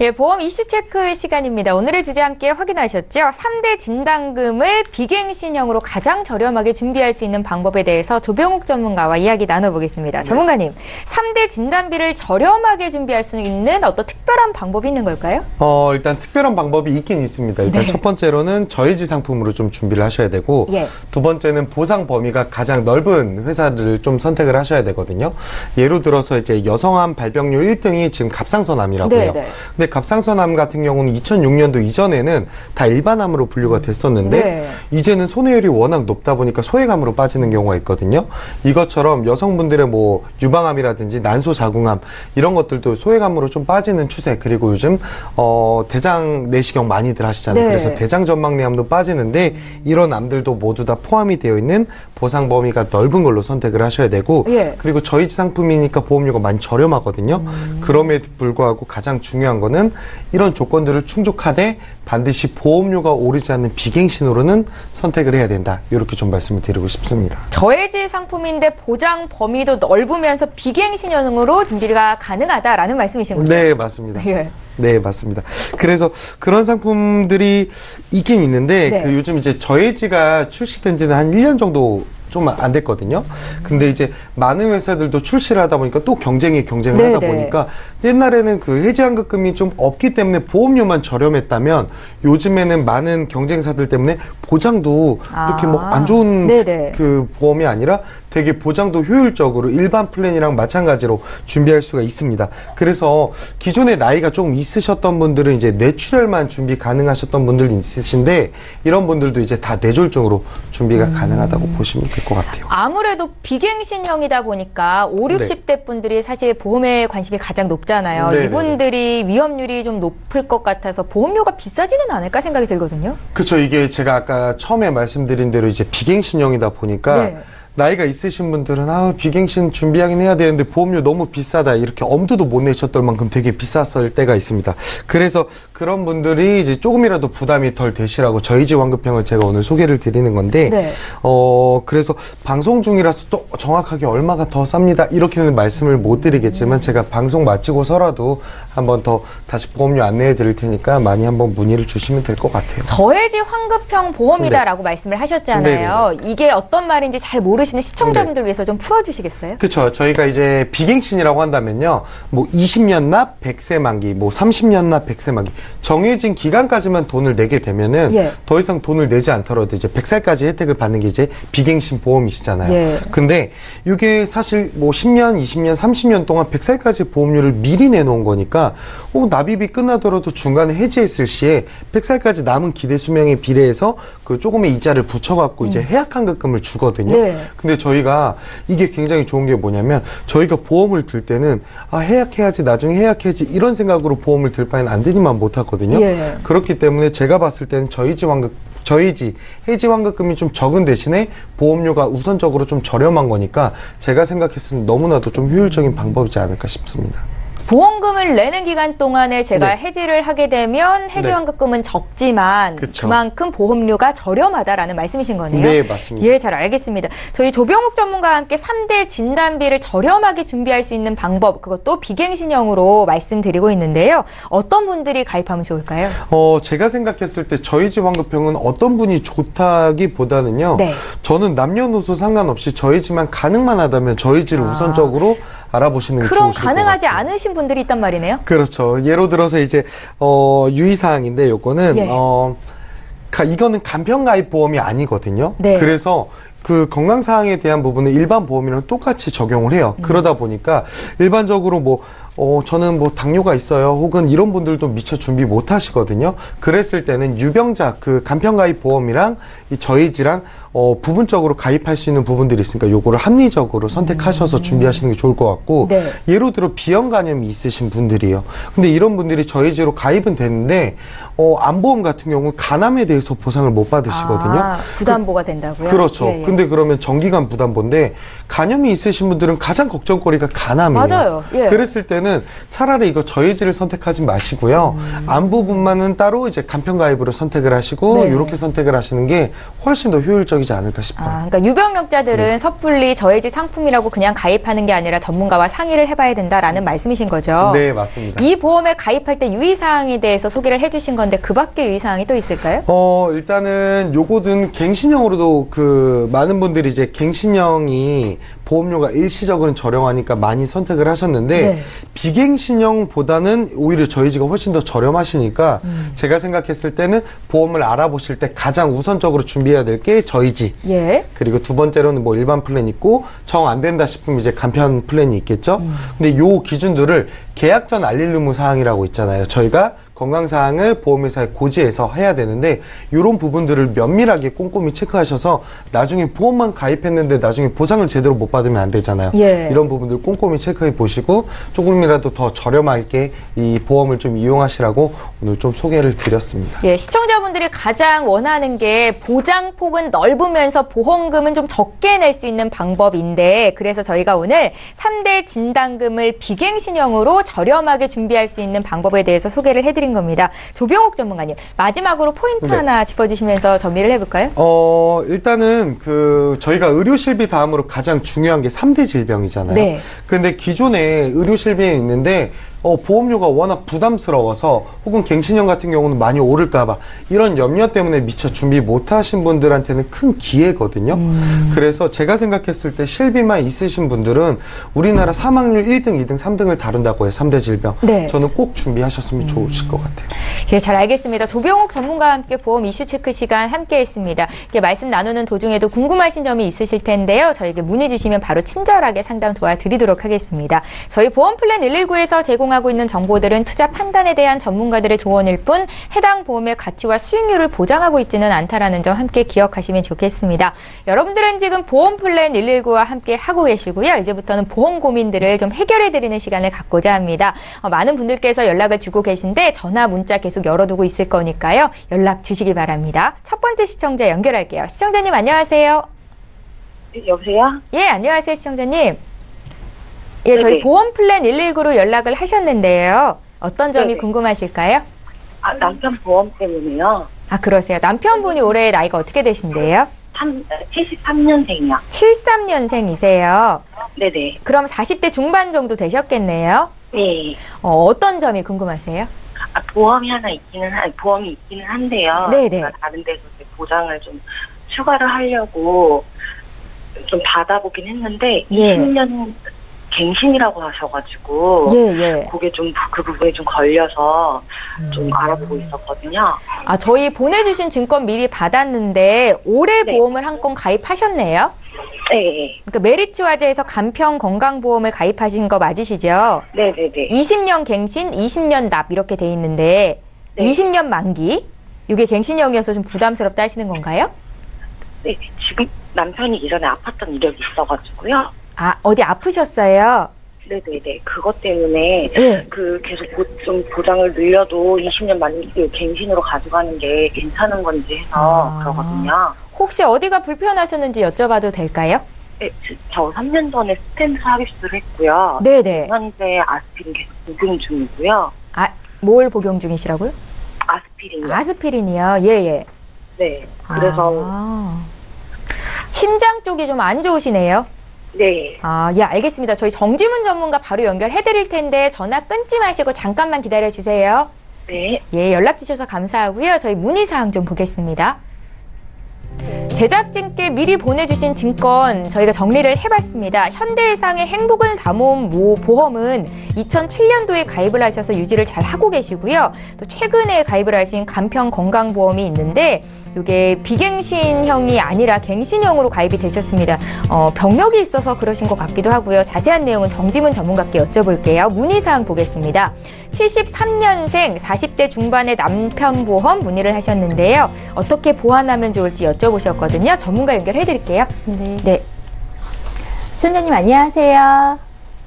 예, 보험 이슈 체크 시간입니다. 오늘의 주제 함께 확인하셨죠? 3대 진단금을 비갱신형으로 가장 저렴하게 준비할 수 있는 방법에 대해서 조병욱 전문가와 이야기 나눠보겠습니다. 전문가님, 3대 진단비를 저렴하게 준비할 수 있는 어떤 특별한 방법이 있는 걸까요? 일단 특별한 방법이 있긴 있습니다. 일단 첫 번째로는 저해지 상품으로 좀 준비를 하셔야 되고, 두 번째는 보상 범위가 가장 넓은 회사를 좀 선택을 하셔야 되거든요. 예로 들어서 이제 여성암 발병률 1등이 지금 갑상선암이라고 해요. 근데 갑상선암 같은 경우는 2006년도 이전에는 다 일반암으로 분류가 됐었는데 이제는 손해율이 워낙 높다 보니까 소액암으로 빠지는 경우가 있거든요. 이것처럼 여성분들의 뭐 유방암이라든지 난소자궁암 이런 것들도 소액암으로 좀 빠지는 추세. 그리고 요즘 대장 내시경 많이들 하시잖아요. 그래서 대장전망내암도 빠지는데 이런 암들도 모두 다 포함이 되어 있는 보상 범위가 넓은 걸로 선택을 하셔야 되고 그리고 저해지 상품이니까 보험료가 많이 저렴하거든요. 그럼에도 불구하고 가장 중요한 거는 이런 조건들을 충족하되 반드시 보험료가 오르지 않는 비갱신으로는 선택을 해야 된다. 이렇게 좀 말씀을 드리고 싶습니다. 저해지 상품인데 보장 범위도 넓으면서 비갱신형으로 준비가 가능하다라는 말씀이신 거죠? 네, 맞습니다. 네, 맞습니다. 그래서 그런 상품들이 있긴 있는데 그 요즘 이제 저해지가 출시된 지는 한 1년 정도 좀 안 됐거든요. 근데 이제 많은 회사들도 출시를 하다 보니까 또 경쟁을 하다 보니까 옛날에는 그 해지환급금이 좀 없기 때문에 보험료만 저렴했다면 요즘에는 많은 경쟁사들 때문에 보장도 이렇게 뭐 안 좋은 그 보험이 아니라 되게 보장도 효율적으로 일반 플랜이랑 마찬가지로 준비할 수가 있습니다. 그래서 기존에 나이가 좀 있으셨던 분들은 이제 뇌출혈만 준비 가능하셨던 분들 있으신데 이런 분들도 이제 다 뇌졸중으로 준비가 가능하다고 보시면 될 것 같아요. 아무래도 비갱신형이다 보니까 5, 60대 분들이 사실 보험에 관심이 가장 높잖아요. 이분들이 위험률이 좀 높을 것 같아서 보험료가 비싸지는 않을까 생각이 들거든요. 그렇죠. 이게 제가 아까 처음에 말씀드린 대로 이제 비갱신형이다 보니까 나이가 있으신 분들은 비갱신 준비하긴 해야 되는데 보험료 너무 비싸다 이렇게 엄두도 못 내셨던 만큼 되게 비쌌을 때가 있습니다. 그래서 그런 분들이 이제 조금이라도 부담이 덜 되시라고 저희집 환급형을 제가 오늘 소개를 드리는 건데 네. 그래서 방송 중이라서 또 정확하게 얼마가 더 쌉니다 이렇게는 말씀을 못 드리겠지만 제가 방송 마치고서라도 한번 더 다시 보험료 안내해 드릴 테니까 많이 한번 문의를 주시면 될 것 같아요. 저해지 환급형 보험이다라고 말씀을 하셨잖아요. 네네네. 이게 어떤 말인지 잘 모르시는 시청자분들 위해서 좀 풀어주시겠어요? 그렇죠. 저희가 이제 비갱신이라고 한다면요, 뭐 20년 납 100세 만기, 뭐 30년 납 100세 만기 정해진 기간까지만 돈을 내게 되면은 더 이상 돈을 내지 않더라도 이제 100살까지 혜택을 받는 게 이제 비갱신 보험이시잖아요. 근데 이게 사실 뭐 10년, 20년, 30년 동안 100살까지 보험료를 미리 내놓은 거니까 납입이 끝나더라도 중간에 해지했을 시에 100살까지 남은 기대 수명에 비례해서 그 조금의 이자를 붙여갖고 이제 해약 환급금을 주거든요. 근데 저희가 이게 굉장히 좋은 게 뭐냐면 저희가 보험을 들 때는 해약해야지 나중에 해약해야지 이런 생각으로 보험을 들 바에는 안 되니만 못하거든요. 그렇기 때문에 제가 봤을 때는 저희지 해지 환급금이 좀 적은 대신에 보험료가 우선적으로 좀 저렴한 거니까 제가 생각했을 때 너무나도 좀 효율적인 방법이지 않을까 싶습니다. 보험금을 내는 기간 동안에 제가 해지를 하게 되면 해지 환급금은 적지만 그만큼 보험료가 저렴하다라는 말씀이신 거네요. 네, 맞습니다. 예, 잘 알겠습니다. 저희 조병욱 전문가와 함께 3대 진단비를 저렴하게 준비할 수 있는 방법, 그것도 비갱신형으로 말씀드리고 있는데요. 어떤 분들이 가입하면 좋을까요? 제가 생각했을 때 저희 집 환급형은 어떤 분이 좋다기보다는요. 저는 남녀노소 상관없이 저희 집만 가능만 하다면 저희 집을 우선적으로 알아보시는 게 좋으실 것 같아요. 그럼 가능하지 않으신 분들이 있단 말이네요? 그렇죠. 예로 들어서 이제 유의사항인데 요거는 이거는 간편가입 보험이 아니거든요. 그래서 그 건강사항에 대한 부분은 일반 보험이랑 똑같이 적용을 해요. 그러다 보니까 일반적으로 저는 당뇨가 있어요. 혹은 이런 분들도 미처 준비 못 하시거든요. 그랬을 때는 유병자, 그 간편가입 보험이랑 이 저희지랑 부분적으로 가입할 수 있는 부분들이 있으니까 요거를 합리적으로 선택하셔서 준비하시는 게 좋을 것 같고, 예로 들어 비형 간염이 있으신 분들이에요. 근데 이런 분들이 저희지로 가입은 됐는데, 암보험 같은 경우는 간암에 대해서 보상을 못 받으시거든요. 부담보가 된다고요? 그렇죠. 근데 그러면 정기간 부담보인데, 간염이 있으신 분들은 가장 걱정거리가 간암이에요. 맞아요. 그랬을 때는 차라리 이거 저희지를 선택하지 마시고요. 암 부분만은 따로 이제 간편가입으로 선택을 하시고 이렇게 선택을 하시는 게 훨씬 더 효율적이지 않을까 싶어요. 그러니까 유병력자들은 섣불리 저해지 상품이라고 그냥 가입하는 게 아니라 전문가와 상의를 해봐야 된다라는 말씀이신 거죠? 네, 맞습니다. 이 보험에 가입할 때 유의사항에 대해서 소개를 해주신 건데 그 밖에 유의사항이 또 있을까요? 일단은 요거는 갱신형으로도 많은 분들이 이제 갱신형이 보험료가 일시적으로는 저렴하니까 많이 선택을 하셨는데 비갱신형보다는 오히려 저희지가 훨씬 더 저렴하시니까 제가 생각했을 때는 보험을 알아보실 때 가장 우선적으로 준비해야 될 게 저희지. 그리고 두 번째로는 일반 플랜 있고 정 안 된다 싶으면 이제 간편 플랜이 있겠죠. 근데 요 기준들을 계약 전 알릴 의무 사항이라고 있잖아요. 저희가 건강사항을 보험회사에 고지해서 해야 되는데 이런 부분들을 면밀하게 꼼꼼히 체크하셔서 나중에 보험만 가입했는데 나중에 보상을 제대로 못 받으면 안 되잖아요. 이런 부분들 꼼꼼히 체크해 보시고 조금이라도 더 저렴하게 이 보험을 좀 이용하시라고 오늘 좀 소개를 드렸습니다. 시청자분들이 가장 원하는 게 보장폭은 넓으면서 보험금은 좀 적게 낼 수 있는 방법인데 그래서 저희가 오늘 3대 진단금을 비갱신형으로 저렴하게 준비할 수 있는 방법에 대해서 소개를 해드립니다. 겁니다. 조병욱 전문가님, 마지막으로 포인트 하나 짚어주시면서 정리를 해볼까요? 일단은 저희가 의료실비 다음으로 가장 중요한 게 3대 질병이잖아요. 근데 기존에 의료실비에 있는데 보험료가 워낙 부담스러워서 혹은 갱신형 같은 경우는 많이 오를까봐 이런 염려 때문에 미처 준비 못하신 분들한테는 큰 기회거든요. 그래서 제가 생각했을 때 실비만 있으신 분들은 우리나라 사망률 1등, 2등, 3등을 다룬다고 해요. 3대 질병. 저는 꼭 준비하셨으면 좋으실 것 같아요. 잘 알겠습니다. 조병욱 전문가와 함께 보험 이슈 체크 시간 함께 했습니다. 말씀 나누는 도중에도 궁금하신 점이 있으실 텐데요. 저에게 문의 주시면 바로 친절하게 상담 도와드리도록 하겠습니다. 저희 보험플랜 119에서 제공하고 있는 정보들은 투자 판단에 대한 전문가들의 조언일 뿐 해당 보험의 가치와 수익률을 보장하고 있지는 않다라는 점 함께 기억하시면 좋겠습니다. 여러분들은 지금 보험플랜 119와 함께 하고 계시고요. 이제부터는 보험 고민들을 좀 해결해드리는 시간을 갖고자 합니다. 많은 분들께서 연락을 주고 계신데 전화, 문자 계속 열어두고 있을 거니까요. 연락 주시기 바랍니다. 첫 번째 시청자 연결할게요. 시청자님 안녕하세요. 여보세요? 예, 안녕하세요, 시청자님. 예, 저희 네네. 보험 플랜 119로 연락을 하셨는데요. 어떤 점이 네네. 궁금하실까요? 남편 보험 때문에요. 아, 그러세요. 남편분이 올해 나이가 어떻게 되신데요? 73년생이요. 73년생이세요. 네네. 그럼 40대 중반 정도 되셨겠네요. 네. 어떤 점이 궁금하세요? 보험이 있기는 한데요. 네네. 제가 다른 데서 이제 보장을 좀 추가를 하려고 좀 받아보긴 했는데, 예. 20년 갱신이라고 하셔가지고, 예. 그게 좀, 그 부분에 좀 걸려서 좀 알아보고 있었거든요. 아, 저희 보내주신 증권 미리 받았는데 올해 네. 보험을 한 건 가입하셨네요? 네. 그러니까 메리츠화재에서 간편 건강보험을 가입하신 거 맞으시죠? 네네네. 20년 갱신, 20년 납 이렇게 돼 있는데 네. 20년 만기? 이게 갱신형이어서 좀 부담스럽다 하시는 건가요? 네. 지금 남편이 이전에 아팠던 이력이 있어가지고요. 아, 어디 아프셨어요? 네네네. 그것 때문에 네. 계속 좀 보장을 늘려도 20년 만기 갱신으로 가져가는 게 괜찮은 건지 해서 그러거든요. 혹시 어디가 불편하셨는지 여쭤봐도 될까요? 네, 저 3년 전에 스텐트 삽입술을 했고요. 네네. 현재 아스피린 계속 복용 중이고요. 아, 뭘 복용 중이시라고요? 아스피린이요. 아스피린이요? 예. 네. 그래서 심장 쪽이 좀 안 좋으시네요. 네. 아, 예, 알겠습니다. 저희 정지문 전문가 바로 연결해 드릴 텐데 전화 끊지 마시고 잠깐만 기다려 주세요. 네. 예, 연락 주셔서 감사하고요. 저희 문의 사항 좀 보겠습니다. 제작진께 미리 보내주신 증권 저희가 정리를 해봤습니다. 현대해상의 행복을 담아온 보험은 2007년도에 가입을 하셔서 유지를 잘 하고 계시고요. 또 최근에 가입을 하신 간편 건강보험이 있는데 이게 비갱신형이 아니라 갱신형으로 가입이 되셨습니다. 병력이 있어서 그러신 것 같기도 하고요. 자세한 내용은 정지문 전문가께 여쭤볼게요. 문의사항 보겠습니다. 73년생 40대 중반의 남편 보험 문의를 하셨는데요. 어떻게 보완하면 좋을지 여쭤보셨거든요. 전문가 연결해드릴게요. 네. 시청자님 안녕하세요.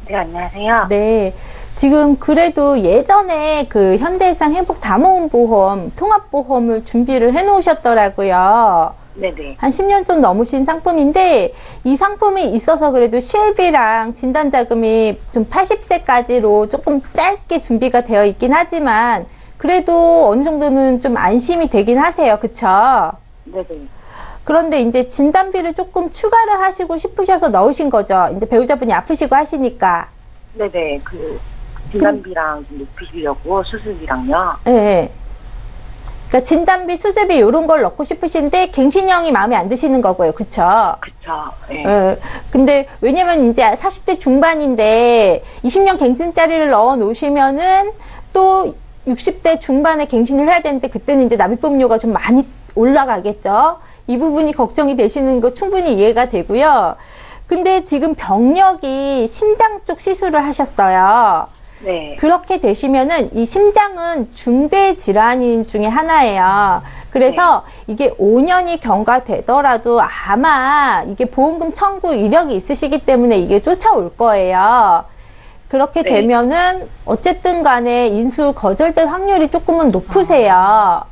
네, 안녕하세요. 네. 지금 그래도 예전에 그 현대해상 행복 담보보험, 통합보험을 준비를 해 놓으셨더라고요. 네네. 한 10년 좀 넘으신 상품인데 이 상품이 있어서 그래도 실비랑 진단자금이 좀 80세까지로 조금 짧게 준비가 되어 있긴 하지만 그래도 어느 정도는 좀 안심이 되긴 하세요. 그쵸? 네네. 그런데 이제 진단비를 조금 추가를 하시고 싶으셔서 넣으신 거죠. 이제 배우자분이 아프시고 하시니까. 네네. 진단비랑 좀 높이려고 수술비랑요. 네. 그러니까 진단비, 수술비 이런 걸 넣고 싶으신데 갱신형이 마음에 안 드시는 거고요. 그쵸? 그쵸. 네. 근데 왜냐면 이제 40대 중반인데 20년 갱신짜리를 넣어 놓으시면은 또 60대 중반에 갱신을 해야 되는데 그때는 이제 납입보험료가 좀 많이 올라가겠죠. 이 부분이 걱정이 되시는 거 충분히 이해가 되고요. 근데 지금 병력이 심장 쪽 시술을 하셨어요. 네. 그렇게 되시면은 이 심장은 중대 질환인 중에 하나예요. 그래서 이게 5년이 경과되더라도 아마 이게 보험금 청구 이력이 있으시기 때문에 이게 쫓아올 거예요. 그렇게 네. 되면은 어쨌든 간에 인수 거절될 확률이 조금은 높으세요.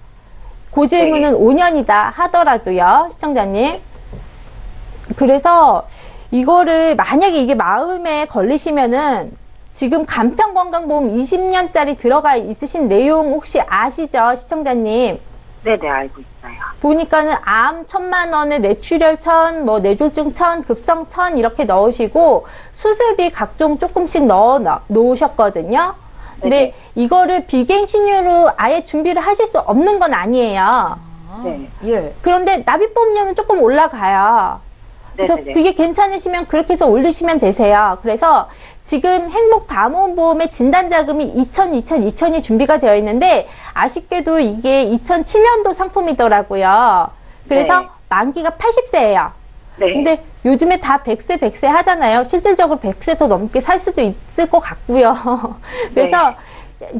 그 질문은 5년이다 하더라도요, 시청자님. 그래서 이거를 만약에 이게 마음에 걸리시면은 지금 간편건강보험 20년짜리 들어가 있으신 내용 혹시 아시죠, 시청자님? 네네, 알고 있어요. 보니까는 암 1,000만 원에 뇌출혈 1,000, 뭐 뇌졸중 1,000, 급성 1,000 이렇게 넣으시고 수술비 각종 조금씩 넣어 놓으셨거든요. 근데 네네. 이거를 비갱신료로 아예 준비를 하실 수 없는 건 아니에요. 네. 예. 그런데 납입보험료는 조금 올라가요. 그래서 네네네. 그게 괜찮으시면 그렇게 해서 올리시면 되세요. 그래서 지금 행복담원보험의 진단자금이 2000이 준비가 되어 있는데 아쉽게도 이게 2007년도 상품이더라고요. 그래서 네. 만기가 80세예요. 네. 근데 요즘에 다 100세 하잖아요. 실질적으로 100세 더 넘게 살 수도 있을 것 같고요. 그래서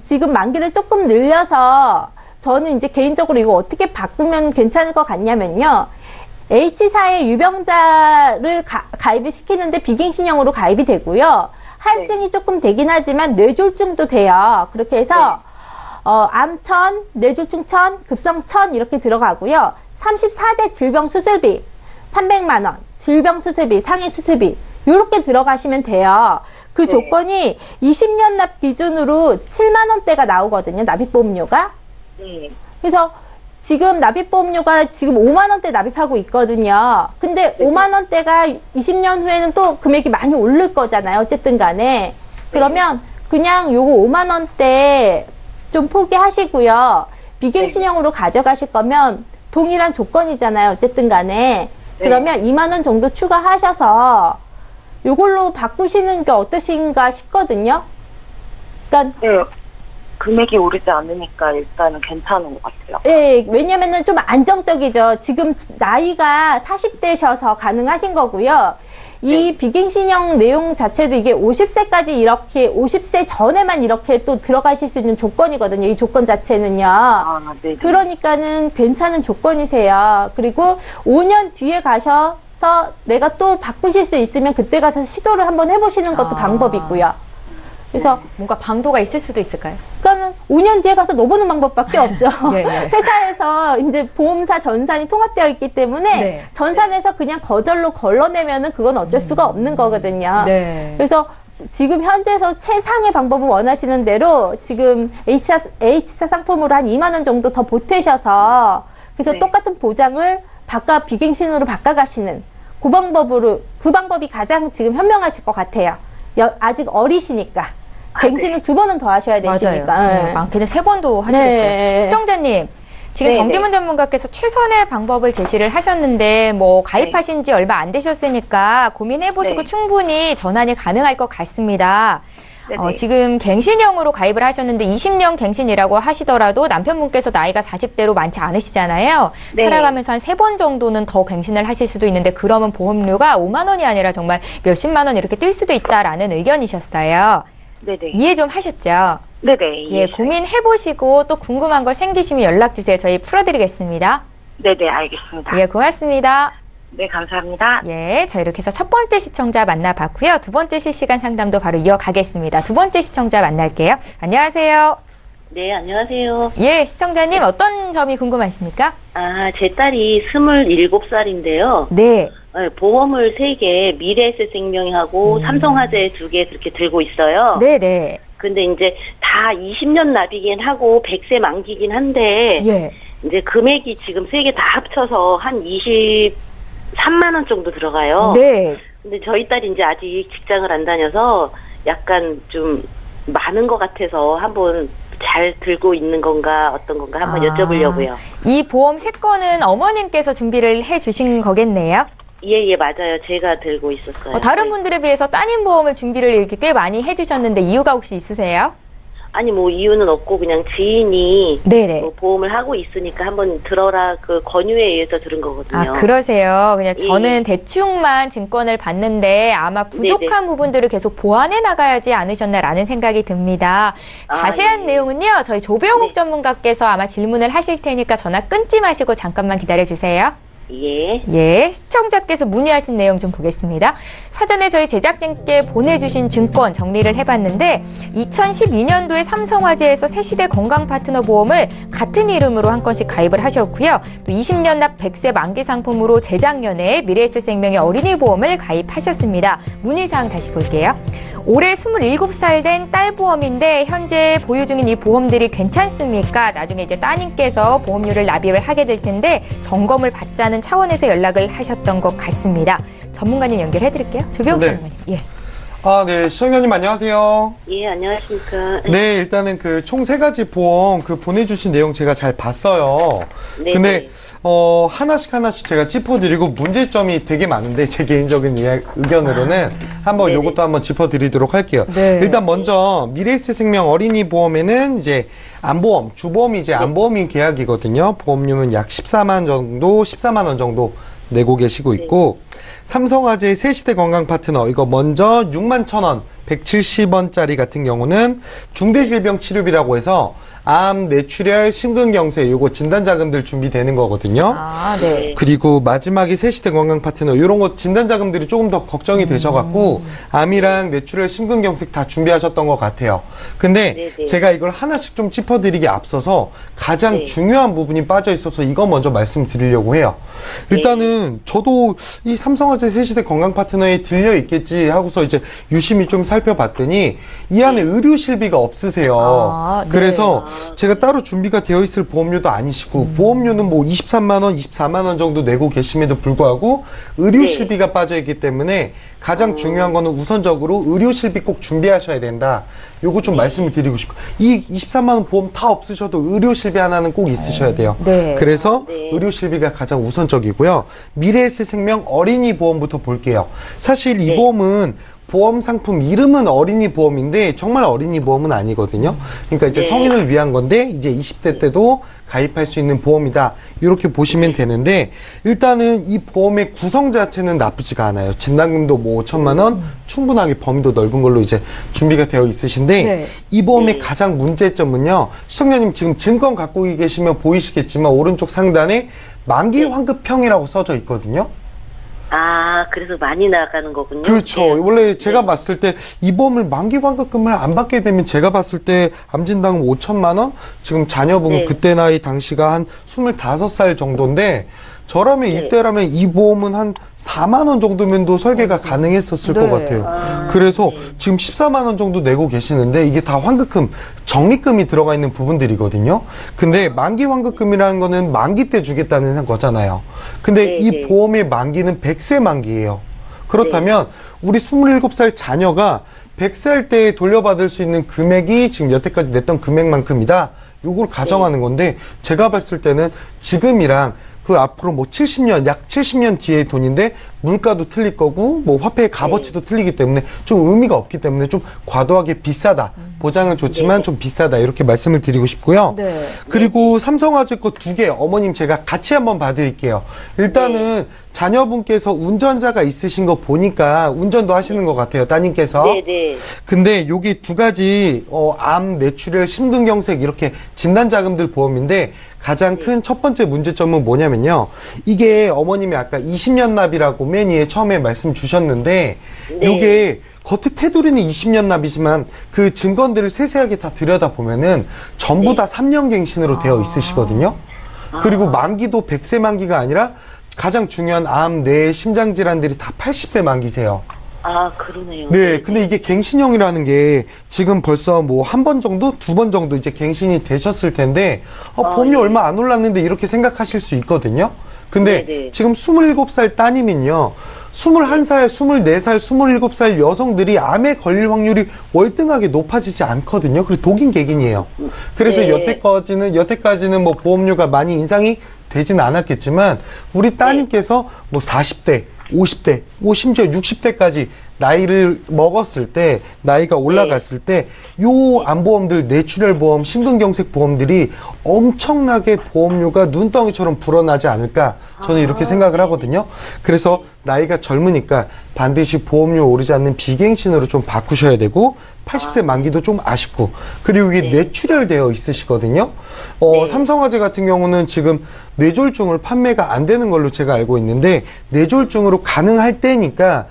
지금 만기를 조금 늘려서 저는 이제 개인적으로 이거 어떻게 바꾸면 괜찮을 것 같냐면요. H사의 유병자를 가입을 시키는데 비갱신형으로 가입이 되고요. 할증이 조금 되긴 하지만 뇌졸중도 돼요. 그렇게 해서 암 1,000, 뇌졸중 1,000, 급성 1,000 이렇게 들어가고요. 34대 질병 수술비, 300만 원, 질병 수술비, 상해 수술비 요렇게 들어가시면 돼요. 그 네. 조건이 20년 납 기준으로 7만 원대가 나오거든요. 납입보험료가. 네. 그래서 지금 납입보험료가 지금 5만 원대 납입하고 있거든요. 근데 네. 5만 원대가 20년 후에는 또 금액이 많이 오를 거잖아요. 어쨌든 간에. 그러면 그냥 요거 5만 원대 좀 포기하시고요. 비갱신형으로 가져가실 거면 동일한 조건이잖아요. 어쨌든 간에. 그러면 2만 원 정도 추가하셔서 요걸로 바꾸시는 게 어떠신가 싶거든요. 그러니까 네. 금액이 오르지 않으니까 일단은 괜찮은 것 같아요. 예, 왜냐면은 좀 안정적이죠. 지금 나이가 40대셔서 가능하신 거고요. 이 비갱신형 내용 자체도 이게 50세까지 이렇게 50세 전에만 이렇게 또 들어가실 수 있는 조건이거든요. 이 조건 자체는요. 아, 네. 그러니까는 괜찮은 조건이세요. 그리고 5년 뒤에 가셔서 내가 또 바꾸실 수 있으면 그때 가서 시도를 한번 해보시는 것도 방법이고요. 그래서 뭔가 방도가 있을 수도 있을까요? 그러니까 5년 뒤에 가서 넣어보는 방법밖에 없죠. 네, 네. 회사에서 이제 보험사 전산이 통합되어 있기 때문에 네. 전산에서 그냥 거절로 걸러내면은 그건 어쩔 수가 없는 거거든요. 네. 그래서 지금 현재에서 최상의 방법을 원하시는 대로 지금 H사 상품으로 한 2만 원 정도 더 보태셔서 그래서 네. 똑같은 보장을 비갱신으로 바꿔가시는 그 방법이 가장 지금 현명하실 것 같아요. 아직 어리시니까. 갱신을 2번은 더 하셔야 되시니까. 맞아요. 네, 많게는 3번도 하시겠어요. 네. 시청자님, 지금 네, 정지문 전문가께서 최선의 방법을 제시를 하셨는데 뭐 가입하신 지 얼마 안 되셨으니까 고민해보시고 네. 충분히 전환이 가능할 것 같습니다. 네네. 지금 갱신형으로 가입을 하셨는데 20년 갱신이라고 하시더라도 남편분께서 나이가 40대로 많지 않으시잖아요. 네. 살아가면서 한 3번 정도는 더 갱신을 하실 수도 있는데 그러면 보험료가 5만 원이 아니라 정말 몇십만 원 이렇게 뛸 수도 있다라는 의견이셨어요. 네네. 이해 좀 하셨죠? 네네. 예, 고민해보시고 또 궁금한 거 생기시면 연락주세요. 저희 풀어드리겠습니다. 네네, 알겠습니다. 예, 고맙습니다. 네, 감사합니다. 예, 저 이렇게 해서 첫 번째 시청자 만나봤고요. 두 번째 실시간 상담도 바로 이어가겠습니다. 두 번째 시청자 만날게요. 안녕하세요. 네, 안녕하세요. 예, 시청자님 어떤 점이 궁금하십니까? 제 딸이 27살인데요. 네. 보험을 3개, 미래에셋생명하고 삼성화재 2개 그렇게 들고 있어요. 네네. 근데 이제 다 20년 납이긴 하고 100세 만기긴 한데, 예. 이제 금액이 지금 3개 다 합쳐서 한 23만 원 정도 들어가요. 네. 근데 저희 딸이 이제 아직 직장을 안 다녀서 약간 좀 많은 것 같아서 한번 잘 들고 있는 건가 어떤 건가 한번 여쭤보려고요. 이 보험 3건은 어머님께서 준비를 해주신 거겠네요? 예, 맞아요. 제가 들고 있었어요. 다른 네. 분들에 비해서 따님 보험을 준비를 이렇게 꽤 많이 해주셨는데 이유가 혹시 있으세요? 아니 뭐 이유는 없고 그냥 지인이 네네. 뭐 보험을 하고 있으니까 한번 들어라 그 권유에 의해서 들은 거거든요. 아, 그러세요. 그냥 예. 저는 대충만 증권을 봤는데 아마 부족한 네네. 부분들을 계속 보완해 나가야지 않으셨나라는 생각이 듭니다. 자세한 예. 내용은요. 저희 조병욱 네. 전문가께서 아마 질문을 하실 테니까 전화 끊지 마시고 잠깐만 기다려주세요. 예. 예, 시청자께서 문의하신 내용 좀 보겠습니다. 사전에 저희 제작진께 보내주신 증권 정리를 해봤는데 2012년도에 삼성화재에서 새시대 건강파트너 보험을 같은 이름으로 한 건씩 가입을 하셨고요. 또 20년 납 100세 만기 상품으로 재작년에 미래에셋생명의 어린이 보험을 가입하셨습니다. 문의사항 다시 볼게요. 올해 27살 된 딸 보험인데 현재 보유 중인 이 보험들이 괜찮습니까? 나중에 이제 따님께서 보험료를 납입을 하게 될 텐데 점검을 받자는 차원에서 연락을 하셨던 것 같습니다. 전문가님 연결해 드릴게요. 조병욱 네. 전문가님. 예. 네, 시청자님 안녕하세요. 예, 안녕하십니까. 네, 일단은 그 총 3가지 보험 그 보내주신 내용 제가 잘 봤어요. 네. 근데 하나씩 제가 짚어드리고 문제점이 되게 많은데 제 개인적인 의견으로는 한번 네네. 요것도 한번 짚어드리도록 할게요. 네. 일단 먼저 미래에셋생명 어린이 보험에는 이제 안보험, 주보험이 이제 안보험인 계약이거든요. 보험료는 약 14만 원 정도 내고 계시고 있고 삼성화재 새시대 건강 파트너 이거 먼저 6만 1,000원 170원짜리 같은 경우는 중대질병 치료비라고 해서 암, 뇌출혈, 심근경색 요거 진단자금들 준비되는 거거든요. 아, 네. 그리고 마지막에 새시대 건강 파트너 이런 거 진단자금들이 조금 더 걱정이 되셔갖고 암이랑 뇌출혈, 심근경색 다 준비하셨던 것 같아요. 근데 네네. 제가 이걸 하나씩 좀 짚어드리기 앞서서 가장 네. 중요한 부분이 빠져 있어서 이거 먼저 말씀드리려고 해요. 일단은 저도 이 삼성화재 새시대 건강 파트너에 들려 있겠지 하고서 이제 유심히 좀 살펴봤더니 이 안에 의료 실비가 없으세요. 아, 네. 그래서 제가 따로 준비가 되어 있을 보험료도 아니시고 보험료는 뭐 23만 원, 24만 원 정도 내고 계심에도 불구하고 의료 네. 실비가 빠져 있기 때문에 가장 중요한 거는 우선적으로 의료 실비 꼭 준비하셔야 된다. 요거 좀 말씀을 드리고 싶고 이 23만 원 보험 다 없으셔도 의료 실비 하나는 꼭 있으셔야 돼요. 네. 그래서 네. 의료 실비가 가장 우선적이고요. 미래의 새 생명 어린이 보험부터 볼게요. 사실 이 네. 보험은 보험 상품 이름은 어린이 보험인데 정말 어린이 보험은 아니거든요. 그러니까 이제 네. 성인을 위한 건데 이제 20대 때도 가입할 수 있는 보험이다. 이렇게 보시면 되는데 일단은 이 보험의 구성 자체는 나쁘지가 않아요. 진단금도 뭐 5천만 원 충분하게 범위도 넓은 걸로 이제 준비가 되어 있으신데 네. 이 보험의 네. 가장 문제점은요. 시청자님 지금 증권 갖고 계시면 보이시겠지만 오른쪽 상단에 만기 환급형이라고 써져 있거든요. 아, 그래서 많이 나가는 거군요. 그렇죠. 네. 원래 제가 봤을 때 이 보험을 만기 환급금을 안 받게 되면 제가 봤을 때 암진단금 5천만 원? 지금 자녀분 네. 그때 나이 당시가 한 25살 정도인데 저라면 네. 이때라면 이 보험은 한 4만 원 정도면도 설계가 가능했었을 네. 것 같아요. 아, 그래서 네. 지금 14만 원 정도 내고 계시는데 이게 다 환급금, 적립금이 들어가 있는 부분들이거든요. 근데 만기 환급금이라는 거는 만기 때 주겠다는 거잖아요. 근데 네, 이 네. 보험의 만기는 100세 만기예요. 그렇다면 우리 27살 자녀가 100살 때 돌려받을 수 있는 금액이 지금 여태까지 냈던 금액만큼이다. 요걸 가정하는 건데 제가 봤을 때는 지금이랑 그 앞으로 뭐 70년, 약 70년 뒤의 돈인데 물가도 틀릴 거고 뭐 화폐의 값어치도 틀리기 때문에 좀 의미가 없기 때문에 좀 과도하게 비싸다. 보장은 좋지만 좀 비싸다. 이렇게 말씀을 드리고 싶고요. 네. 그리고 삼성화재 거 2개 어머님 제가 같이 한번 봐드릴게요. 일단은 자녀분께서 운전자가 있으신 거 보니까 운전도 하시는 것 같아요. 따님께서. 네네. 근데 여기 두 가지 암, 뇌출혈, 심근경색 이렇게 진단자금들 보험인데 가장 큰 첫 번째 문제점은 뭐냐면요. 이게 어머님이 아까 20년 납이라고 맨 위에 처음에 말씀 주셨는데 네. 요게 겉에 테두리는 20년 납이지만 그 증권들을 세세하게 다 들여다보면은 전부 다 3년 갱신으로 되어 있으시거든요. 그리고 만기도 100세 만기가 아니라 가장 중요한 암, 뇌, 심장 질환들이 다 80세 만기세요. 아, 그러네요. 네, 근데 이게 갱신형이라는 게 지금 벌써 뭐 한 번 정도, 두 번 정도 이제 갱신이 되셨을 텐데, 보험료 예. 얼마 안 올랐는데 이렇게 생각하실 수 있거든요. 근데 네네. 지금 27살 따님은요, 21살, 24살, 27살 여성들이 암에 걸릴 확률이 월등하게 높아지지 않거든요. 그리고 독인 객인이에요. 그래서 네. 여태까지는 뭐 보험료가 많이 인상이 되진 않았겠지만, 우리 따님께서 뭐 40대, 50대, 뭐 심지어 60대까지 나이를 먹었을 때, 나이가 올라갔을 때, 요 암보험들, 뇌출혈 보험, 심근경색 보험들이 엄청나게 보험료가 눈덩이처럼 불어나지 않을까, 저는 이렇게 생각을 하거든요. 그래서 나이가 젊으니까 반드시 보험료 오르지 않는 비갱신으로 좀 바꾸셔야 되고, 80세 만기도 좀 아쉽고, 그리고 이게 뇌출혈되어 있으시거든요. 삼성화재 같은 경우는 지금 뇌졸중을 판매가 안 되는 걸로 제가 알고 있는데, 뇌졸중으로 가능할 때니까,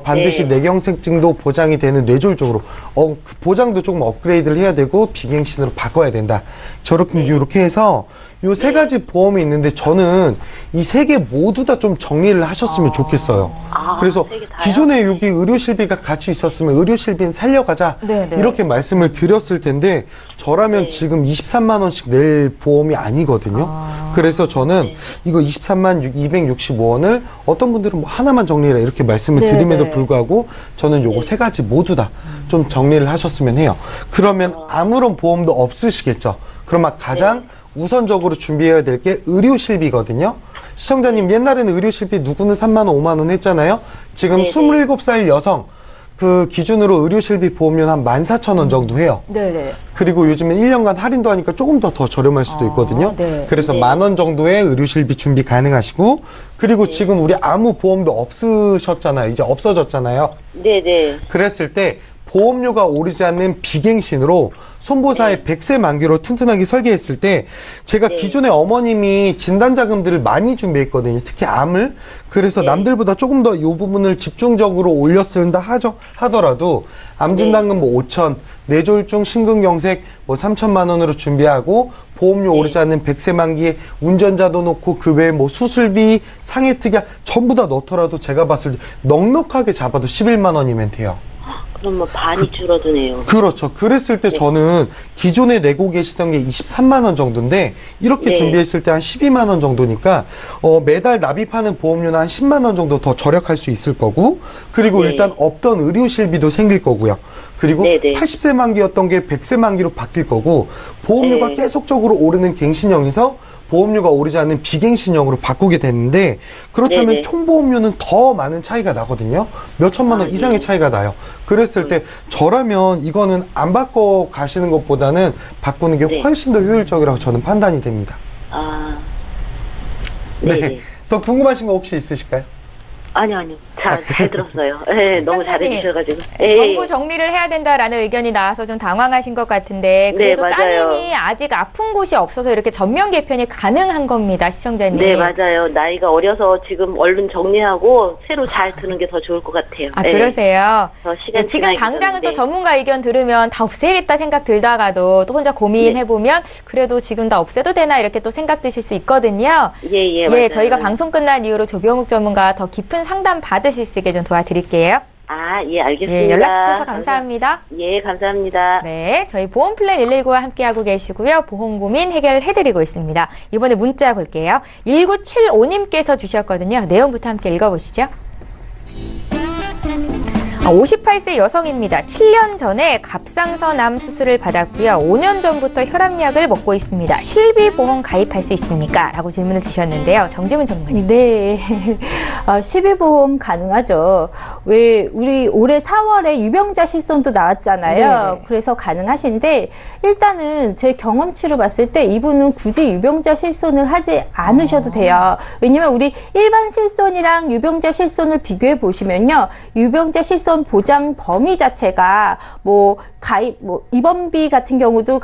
반드시 뇌경색증도 보장이 되는 뇌졸중으로 그 보장도 조금 업그레이드를 해야 되고 비갱신으로 바꿔야 된다. 이렇게 해서 요 세 가지 보험이 있는데 저는 이 세 개 모두 다 좀 정리를 하셨으면 좋겠어요. 그래서 세개 다요? 기존에 여기 의료실비가 같이 있었으면 의료실비는 살려가자 네네. 이렇게 말씀을 드렸을 텐데 저라면 지금 23만 원씩 낼 보험이 아니거든요. 그래서 저는 이거 23만 265원을 어떤 분들은 뭐 하나만 정리해라 이렇게 말씀을 네네. 드림에도 불구하고 저는 요거 세 가지 모두 다 좀 정리를 하셨으면 해요. 그러면 아무런 보험도 없으시겠죠. 그러면 가장 우선적으로 준비해야 될 게 의료실비거든요. 시청자님 옛날에는 의료실비 누구는 3만 원, 5만 원 했잖아요. 지금 27살 여성 그 기준으로 의료실비 보험료는 한 14,000원 정도 해요. 네네. 그리고 요즘엔 1년간 할인도 하니까 조금 더 저렴할 수도 있거든요. 네. 그래서 10,000원 정도의 의료실비 준비 가능하시고 그리고 지금 우리 아무 보험도 없으셨잖아요. 이제 없어졌잖아요. 네네. 그랬을 때 보험료가 오르지 않는 비갱신으로 손보사의 100세 만기로 튼튼하게 설계했을 때 제가 기존에 어머님이 진단자금들을 많이 준비했거든요. 특히 암을. 그래서 남들보다 조금 더 이 부분을 집중적으로 올렸는다 하더라도 암진단금 뭐 5천, 뇌졸중, 심근경색 뭐 3천만 원으로 준비하고 보험료 오르지 않는 100세 만기에 운전자도 놓고 그 외에 뭐 수술비, 상해특약 전부 다 넣더라도 제가 봤을 때 넉넉하게 잡아도 11만 원이면 돼요. 그럼 뭐 반이 줄어드네요. 그렇죠. 그랬을 때 저는 기존에 내고 계시던 게 23만 원 정도인데 이렇게 준비했을 때 한 12만 원 정도니까 매달 납입하는 보험료는 한 10만 원 정도 더 절약할 수 있을 거고 그리고 일단 없던 의료 실비도 생길 거고요. 그리고 80세 만기였던 게 100세 만기로 바뀔 거고 보험료가 계속적으로 오르는 갱신형에서 보험료가 오르지 않는 비갱신형으로 바꾸게 됐는데 그렇다면 총보험료는 더 많은 차이가 나거든요. 몇 천만 원 이상의 차이가 나요. 그랬을 때 저라면 이거는 안 바꿔 가시는 것보다는 바꾸는 게 훨씬 더 효율적이라고 저는 판단이 됩니다. 네. 더 궁금하신 거 혹시 있으실까요? 아니요. 잘 들었어요. 네, 너무 잘해주셔가지고. 정부 정리를 해야 된다라는 의견이 나와서 좀 당황하신 것 같은데 그래도 따님이 아직 아픈 곳이 없어서 이렇게 전면 개편이 가능한 겁니다, 시청자님. 네, 맞아요. 나이가 어려서 지금 얼른 정리하고 새로 잘 드는 게 더 좋을 것 같아요. 그러세요? 시간 지금 당장은 또 전문가 의견 들으면 다 없애야겠다 생각 들다가도 또 혼자 고민해보면 그래도 지금 다 없애도 되나 이렇게 또 생각 드실 수 있거든요. 맞아요. 저희가 방송 끝난 이후로 조병욱 전문가 더 깊은 상담 받으실 수 있게 좀 도와드릴게요. 알겠습니다. 연락 주셔서 감사합니다. 감사합니다. 네, 저희 보험플랜 119와 함께하고 계시고요. 보험 고민 해결해드리고 있습니다. 이번에 문자 볼게요. 1975님께서 주셨거든요. 내용부터 함께 읽어보시죠. 58세 여성입니다. 7년 전에 갑상선암 수술을 받았고요. 5년 전부터 혈압약을 먹고 있습니다. 실비보험 가입할 수 있습니까? 라고 질문을 주셨는데요. 정지문 전문가님. 네. 실비보험 가능하죠. 우리 올해 4월에 유병자 실손도 나왔잖아요. 네. 그래서 가능하신데 일단은 제 경험치로 봤을 때 이분은 굳이 유병자 실손을 하지 않으셔도 돼요. 왜냐면 우리 일반 실손이랑 유병자 실손을 비교해 보시면요. 유병자 실손 보장 범위 자체가 입원비 같은 경우도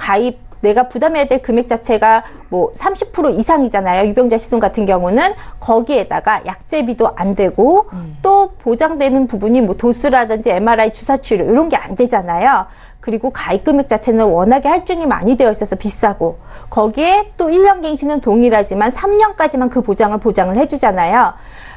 내가 부담해야 될 금액 자체가 30% 이상이잖아요. 유병자 실손 같은 경우는 거기에다가 약제비도 안 되고 또 보장되는 부분이 도수라든지 MRI 주사 치료 이런 게 안 되잖아요. 그리고 가입 금액 자체는 워낙에 할증이 많이 되어 있어서 비싸고 거기에 또 1년 갱신은 동일하지만 3년까지만 그 보장을 해주잖아요.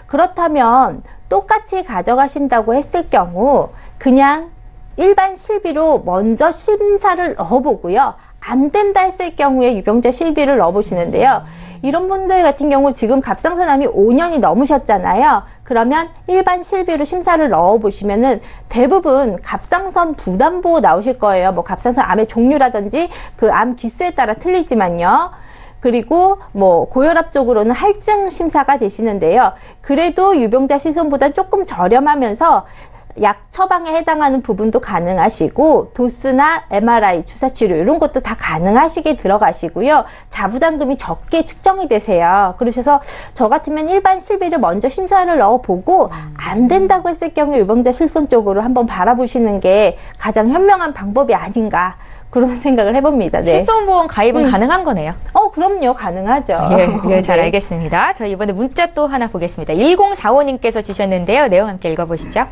그렇다면 똑같이 가져가신다고 했을 경우 그냥 일반 실비로 먼저 심사를 넣어보고요. 안 된다 했을 경우에 유병자 실비를 넣어보시는데요. 이런 분들 같은 경우 지금 갑상선암이 5년이 넘으셨잖아요. 그러면 일반 실비로 심사를 넣어보시면은 대부분 갑상선 부담보 나오실 거예요. 갑상선 암의 종류라든지 그 암 기수에 따라 틀리지만요. 그리고 고혈압 쪽으로는 할증 심사가 되시는데요. 그래도 유병자 실손보다 조금 저렴하면서 약 처방에 해당하는 부분도 가능하시고 도수나 MRI, 주사치료 이런 것도 다 가능하시게 들어가시고요. 자부담금이 적게 측정이 되세요. 그러셔서 저 같으면 일반 실비를 먼저 심사를 넣어보고 안 된다고 했을 경우에 유병자 실손 쪽으로 한번 바라보시는 게 가장 현명한 방법이 아닌가 그런 생각을 해봅니다. 네. 실손보험 가입은 가능한 거네요. 그럼요. 가능하죠. 잘 알겠습니다. 저희 이번에 문자 또 하나 보겠습니다. 1045님께서 주셨는데요. 내용 함께 읽어보시죠.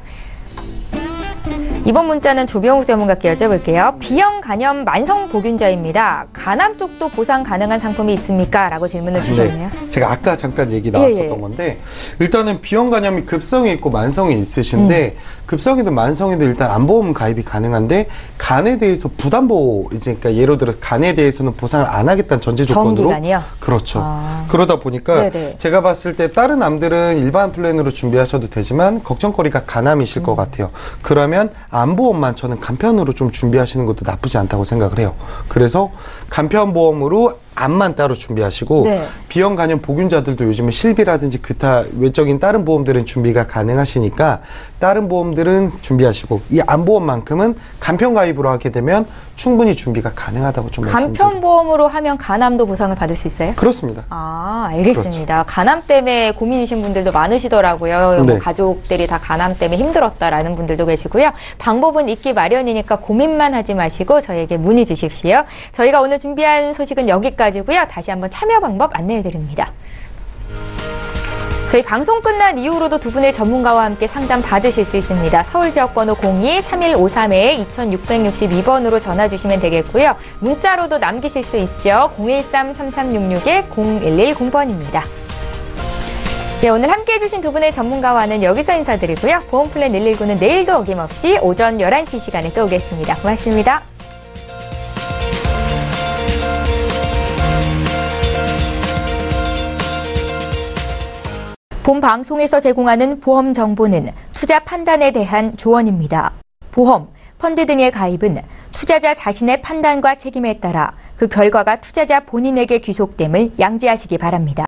이번 문자는 조병욱 전문가께 여쭤볼게요. B형 간염 만성보균자입니다. 간암 쪽도 보상 가능한 상품이 있습니까? 라고 질문을 주셨네요. 네. 제가 아까 잠깐 얘기 나왔었던 건데 일단은 B형 간염이 급성이 있고 만성이 있으신데 급성이든 만성이든 일단 암보험 가입이 가능한데 간에 대해서 부담보 그러니까 예를 들어 간에 대해서는 보상을 안 하겠다는 전제 조건으로 정기간이요? 그렇죠. 그러다 보니까 제가 봤을 때 다른 암들은 일반 플랜으로 준비하셔도 되지만 걱정거리가 간암이실 것 같아요. 그러면 암보험만 저는 간편으로 좀 준비하시는 것도 나쁘지 않다고 생각을 해요. 그래서 간편보험으로 암만 따로 준비하시고 네. 비형 간염 보균자들도 요즘은 실비라든지 기타 외적인 다른 보험들은 준비가 가능하시니까 다른 보험들은 준비하시고 이 암보험만큼은 간편 가입으로 하게 되면 충분히 준비가 가능하다고 좀 말씀드립니다. 간편보험으로 하면 간암도 보상을 받을 수 있어요? 그렇습니다. 아, 알겠습니다. 간암 때문에 고민이신 분들도 많으시더라고요. 네. 뭐 가족들이 다 간암 때문에 힘들었다라는 분들도 계시고요. 방법은 있기 마련이니까 고민만 하지 마시고 저희에게 문의 주십시오. 저희가 오늘 준비한 소식은 여기까지고요. 다시 한번 참여 방법 안내해 드립니다. 저희 방송 끝난 이후로도 두 분의 전문가와 함께 상담 받으실 수 있습니다. 서울지역번호 02-3153-2662번으로 전화 주시면 되겠고요. 문자로도 남기실 수 있죠. 013-3366-0110번입니다. 네, 오늘 함께해 주신 두 분의 전문가와는 여기서 인사드리고요. 보험플랜 119는 내일도 어김없이 오전 11시 시간에 또 오겠습니다. 고맙습니다. 본 방송에서 제공하는 보험 정보는 투자 판단에 대한 조언입니다. 보험, 펀드 등의 가입은 투자자 자신의 판단과 책임에 따라 그 결과가 투자자 본인에게 귀속됨을 양지하시기 바랍니다.